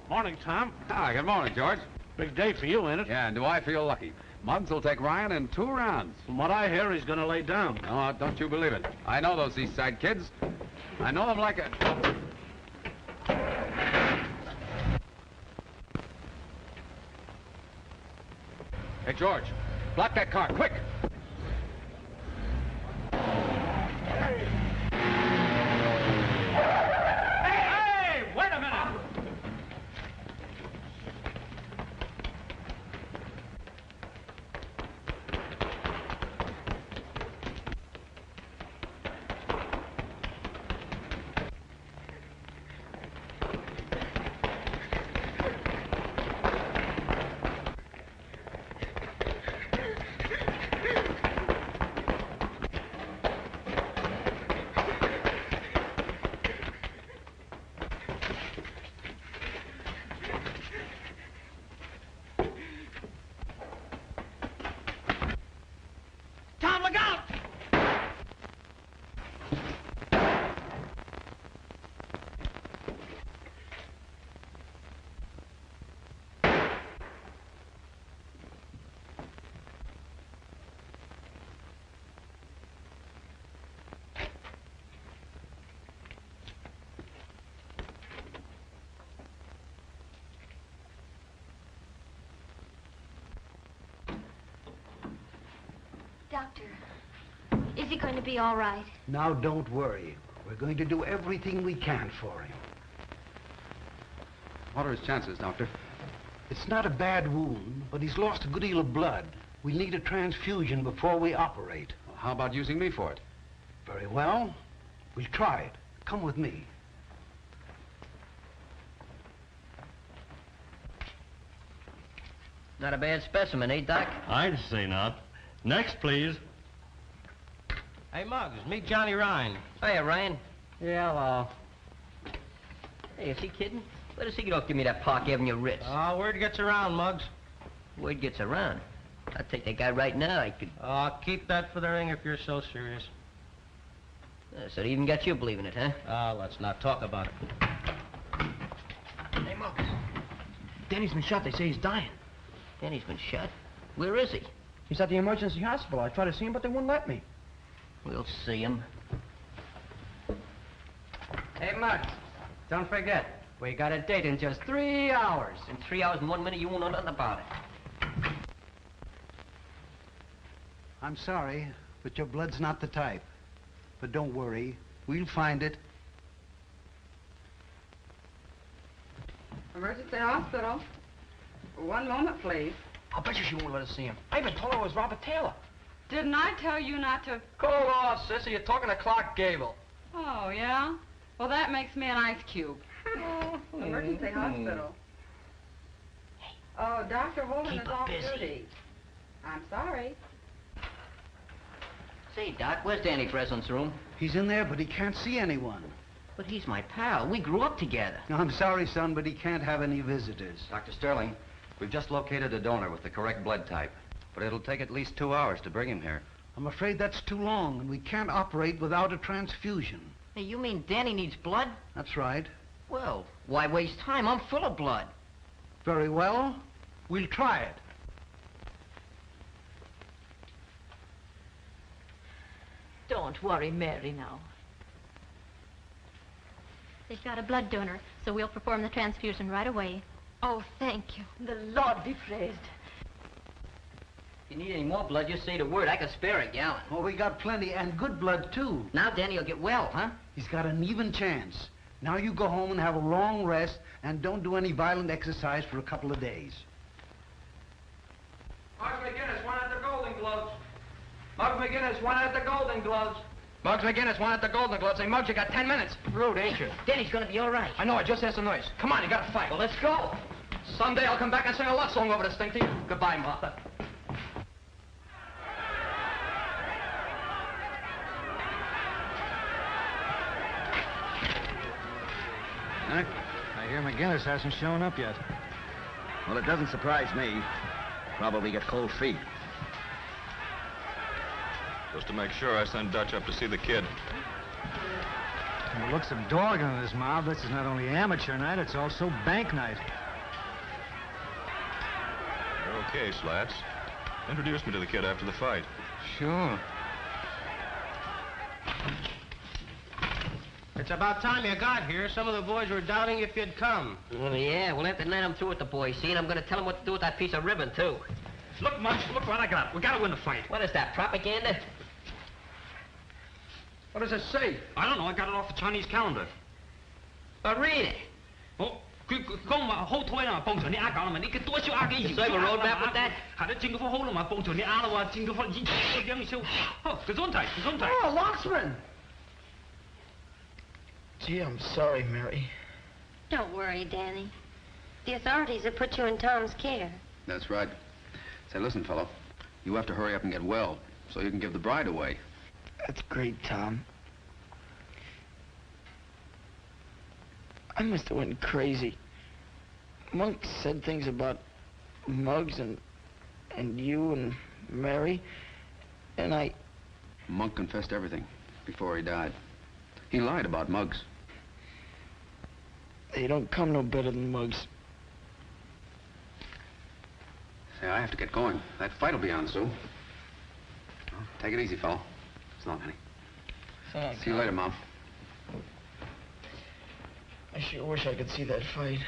S7: Morning, Tom.
S12: Hi, good morning, George.
S7: Big day for you, ain't it?
S12: Yeah, and do I feel lucky? Muggs will take Ryan in 2 rounds.
S14: From what I hear, he's gonna lay down.
S12: No, don't you believe it. I know those East Side kids. I know them like a... Hey, George, block that car, quick!
S14: Hey, wait a minute!
S2: Tom, look out!
S19: Doctor, is he going to be all right?
S6: Now, don't worry. We're going to do everything we can for him.
S12: What are his chances, Doctor?
S6: It's not a bad wound, but he's lost a good deal of blood. We'll need a transfusion before we operate.
S12: Well, how about using me for it?
S6: Very well. We'll try it. Come with me.
S15: Not a bad specimen, eh, Doc?
S14: I'd say not. Next, please. Hey, Muggs, meet Johnny Ryan.
S15: Hiya, Ryan.
S11: Yeah, hello.
S15: Hey, is he kidding? Where does he get off? Give me that Park Avenue Ritz.
S14: Word gets around, Muggs.
S15: Word gets around. I'll take that guy right now. I could...
S14: Keep that for the ring if you're so serious.
S15: So they even got you believing it, huh?
S14: Let's not talk about it.
S11: Hey, Muggs. Danny's been shot. They say he's dying.
S15: Danny's been shot? Where is he?
S11: He's at the emergency hospital. I tried to see him, but they wouldn't let me.
S15: We'll see him.
S11: Hey, Muggs, don't forget, we got a date in just 3 hours.
S15: In 3 hours and 1 minute, you won't know nothing about it.
S6: I'm sorry, but your blood's not the type. But don't worry. We'll find it.
S8: Emergency hospital. 1 moment, please.
S11: I'll bet you she won't let us see him. I even told her it was Robert Taylor.
S8: Didn't I tell you not to...
S11: Cool off, sissy. You're talking to Clark Gable.
S8: Oh, yeah? Well, that makes me an ice cube. Emergency hospital. Oh, Dr. Holden is off duty. I'm sorry.
S15: Say, Doc, where's Danny Breslin's room?
S6: He's in there, but he can't see anyone.
S15: But he's my pal. We grew up together.
S6: I'm sorry, son, but he can't have any visitors.
S12: Dr. Sterling, we've just located a donor with the correct blood type. But it'll take at least 2 hours to bring him here.
S6: I'm afraid that's too long, and we can't operate without a transfusion.
S15: Hey, you mean Danny needs blood?
S6: That's right.
S15: Well, why waste time? I'm full of blood.
S6: Very well. We'll try it.
S20: Don't worry, Mary, now.
S19: They've got a blood donor, so we'll perform the transfusion right away. Oh, thank you.
S20: The Lord be praised.
S15: If you need any more blood, just say the word. I can spare a gallon.
S6: Well, we got plenty, and good blood, too.
S15: Now Danny will get well, huh?
S6: He's got an even chance. Now you go home and have a long rest, and don't do any violent exercise for a couple of days.
S11: Muggs McGinnis, one at the Golden Gloves. Muggs McGinnis, one at the Golden Gloves. Muggs McGinnis, one at the Golden Gloves. Hey, Muggs, you got 10 minutes. Rude, ain't you?
S15: Danny's gonna be all right.
S11: I know, I just heard some noise. Come on, you gotta fight.
S15: Well, let's go.
S11: Someday I'll come back and sing a love song over this thing to you. Goodbye, Martha.
S21: Huh? I hear McGinnis hasn't shown up yet.
S13: Well, it doesn't surprise me. Probably get cold feet.
S22: Just to make sure, I send Dutch up to see the kid.
S21: From the looks of Dorgan in his mouth, this is not only amateur night, it's also bank night.
S22: You're okay, Slats. Introduce me to the kid after the fight.
S10: Sure.
S14: It's about time you got here. Some of the boys were doubting if you'd come.
S15: Well, yeah, well, after tonight I'm through with the boys, see, and I'm gonna tell them what to do with that piece of ribbon, too.
S4: Look, Muggs, look what I got. We gotta win the fight.
S15: What is that, propaganda?
S4: What does it say? I don't know. I got it off the Chinese calendar.
S15: Read it.
S4: Oh, You say
S15: have a roadmap with that?
S2: Oh, Locksman!
S11: Gee, I'm sorry, Mary.
S19: Don't worry, Danny. The authorities have put you in Tom's care.
S12: That's right. Say, listen, fellow. You have to hurry up and get well so you can give the bride away.
S11: That's great, Tom. I must have went crazy. Monk said things about Muggs and you and Mary, and I...
S12: Monk confessed everything before he died. He lied about Muggs.
S11: They don't come no better than Muggs.
S12: Say, I have to get going. That fight will be on soon. Well, take it easy, fellow. So long, honey.
S11: So long,
S12: See you later, Mom.
S11: I sure wish I could see that fight.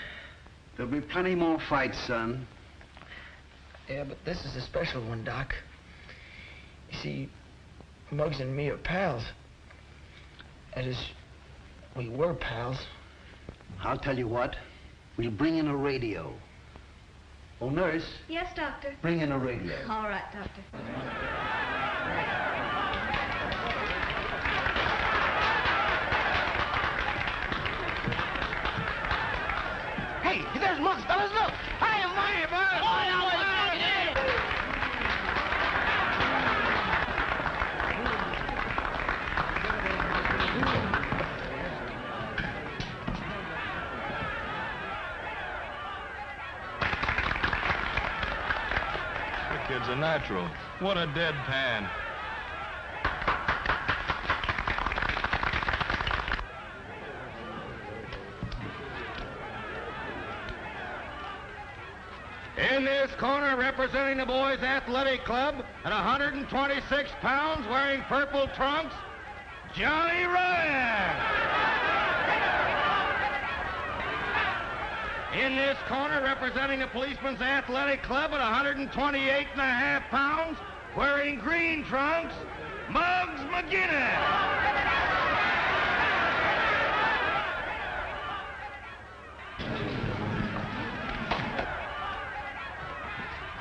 S13: There'll be plenty more fights, son.
S11: Yeah, but this is a special one, Doc. You see, Muggs and me are pals. That is, we were pals.
S13: I'll tell you what. We'll bring in a radio. Oh, nurse,
S19: Yes, Doctor.
S13: bring in a radio.
S19: All right, Doctor.
S2: Hey, there's Muggs, fellas, look! I am money, bud!
S22: The kid's a natural. What a deadpan.
S1: In this corner, representing the boys' athletic club, at 126 pounds, wearing purple trunks, Johnny Ryan. In this corner, representing the policeman's athletic club, at 128.5 pounds, wearing green trunks, Muggs McGinnis.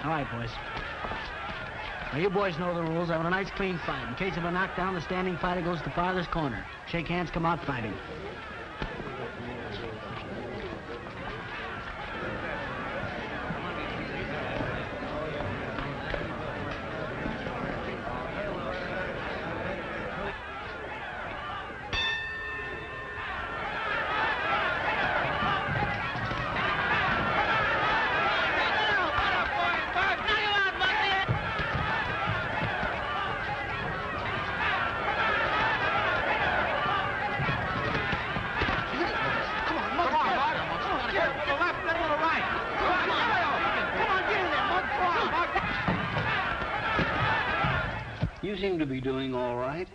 S9: All right, boys. Now, you boys know the rules. I want a nice, clean fight. In case of a knockdown, the standing fighter goes to the farthest corner. Shake hands, come out fighting.
S13: You seem to be doing all right.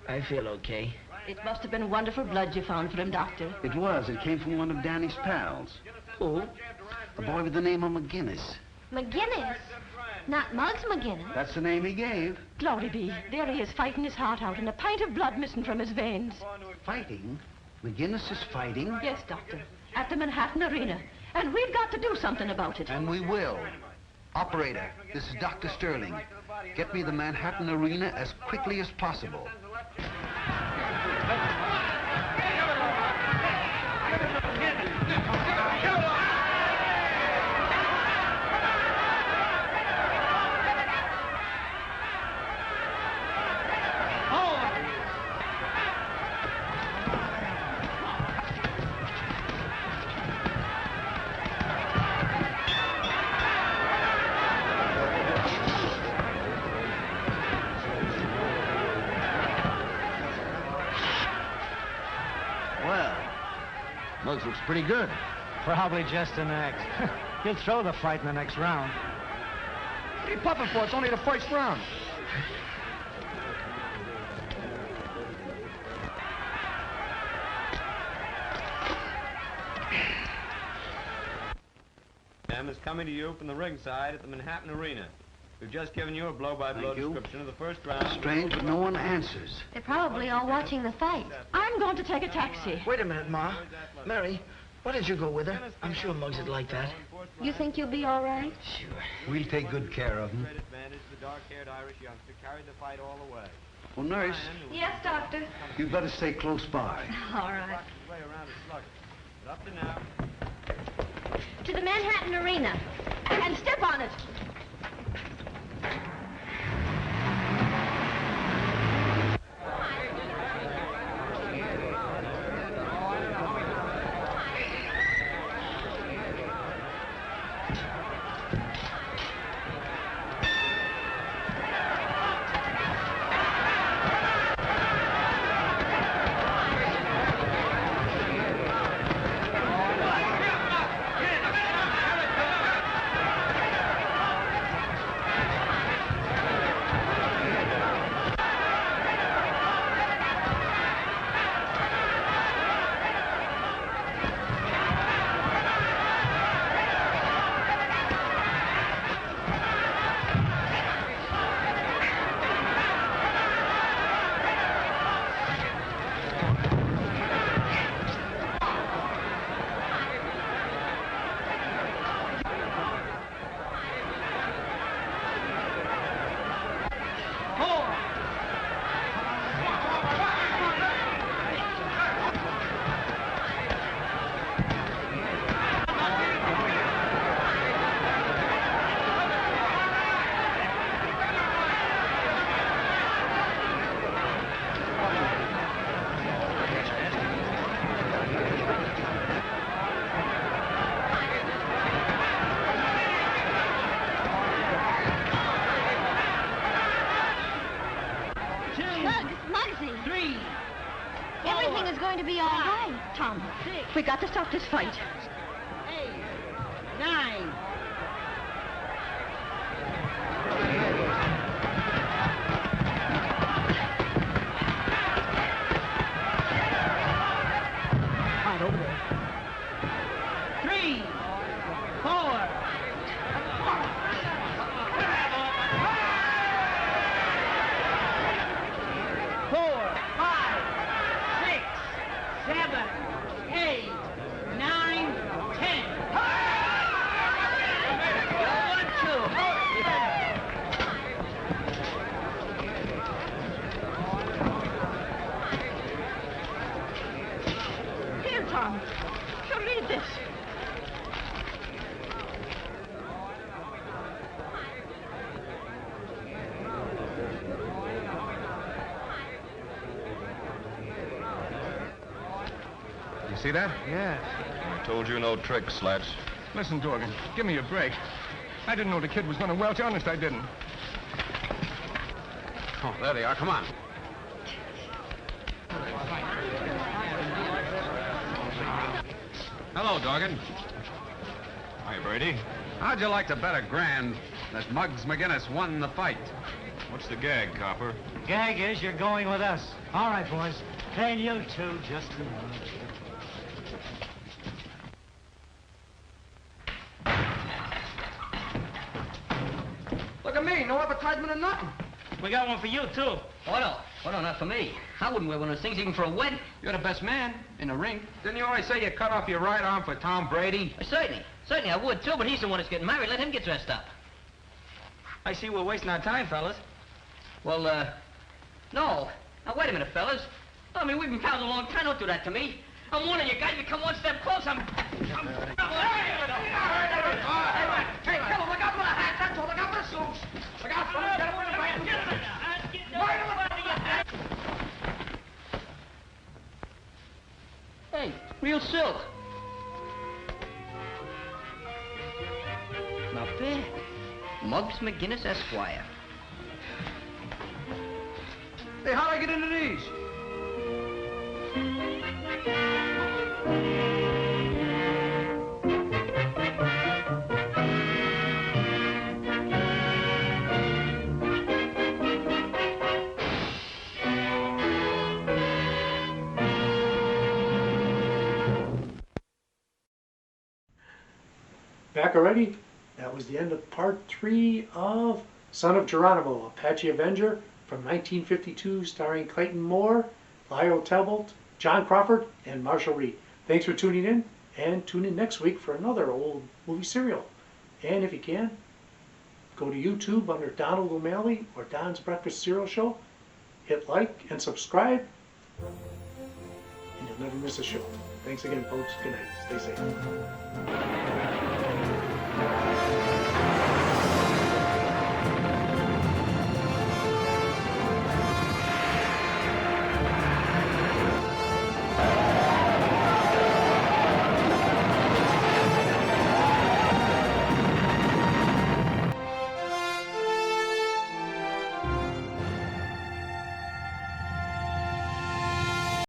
S11: I feel okay.
S20: It must have been wonderful blood you found for him, Doctor.
S13: It was. It came from one of Danny's pals.
S20: Who?
S13: A boy with the name of McGinnis.
S19: McGinnis. Not Muggs McGinnis.
S13: That's the name he gave.
S20: Glory be. There he is fighting his heart out and a pint of blood missing from his veins.
S13: Fighting? McGinnis is fighting?
S20: Yes, Doctor. At the Manhattan Arena. And we've got to do something about it.
S13: And we will. Operator, this is Dr. Sterling. Get me the Manhattan Arena as quickly as possible.
S6: Muggs looks pretty good.
S21: Probably just an act. He'll throw the fight in the next round.
S2: What are you puffing for? It's only the first round.
S3: Sam is coming to you from the ringside at the Manhattan Arena. We've just given you a blow-by-blow description of the first round.
S5: Strange, but no one answers.
S19: They're probably all watching the fight.
S20: I'm going to take a taxi.
S11: Wait a minute, Ma. Mary, why don't you go with her? I'm sure Muggs would like that.
S19: You think you'll be all right?
S11: Sure.
S5: We'll take good care of him.
S3: The dark-haired Irish youngster carried the fight all the way.
S5: Well, nurse,
S19: Yes, doctor.
S5: you'd better stay close by.
S19: All right.
S3: Way around is sluggish. But up to now,
S19: To the Manhattan Arena.
S20: And step on it.
S19: Everything is going to be all right.
S20: Tom, we got to stop this fight.
S16: 8, 9.
S9: Right over there.
S16: 3, 4. 4, 5, 6, 7, 8, 9, 10.
S20: Here, Tom. So read this.
S22: You see that?
S21: Yes.
S22: I told you no tricks, Slats.
S10: Listen, Dorgan, give me a break. I didn't know the kid was going to welch. Honest, I didn't.
S12: Oh, there they are. Come on. Hello, Dorgan.
S22: Hi, Brady.
S12: How'd you like to bet $1,000 that Muggs McGinnis won the fight?
S22: What's the gag, Copper?
S21: Gag is you're going with us. All right, boys. And you too, just a moment.
S2: Look at me, no advertisement or nothing.
S15: We got one for you, too.
S2: Oh, no. Oh, no, not for me. I wouldn't wear one of those things even for a wedding. You're the best man in the ring.
S12: Didn't you always say you cut off your right arm for Tom Brady?
S2: Certainly. Certainly I would, too, but he's the one that's getting married. Let him get dressed up.
S16: I see we're wasting our time, fellas.
S2: Well, no. Now, wait a minute, fellas. I mean, we've been pals a long time. Don't do that to me. I'm warning you guys. You come one step closer. Hey, fellas, look out for the hat. That's all. Look out for the suits. Look out, fellas. Get away from the back. Hey, real silk. Not bad. Muggs McGinnis, Esquire. Hey, how'd I get into these?
S17: back already? That was the end of part 3 of Son of Geronimo, Apache Avenger from 1952, starring Clayton Moore, Lyle Talbot, John Crawford, and Marshall Reed. Thanks for tuning in, and tune in next week for another old movie serial. And if you can, go to YouTube under Donald O'Malley or Don's Breakfast Cereal Show. Hit like and subscribe, and you'll never miss a show. Thanks again, folks. Good night. Stay safe.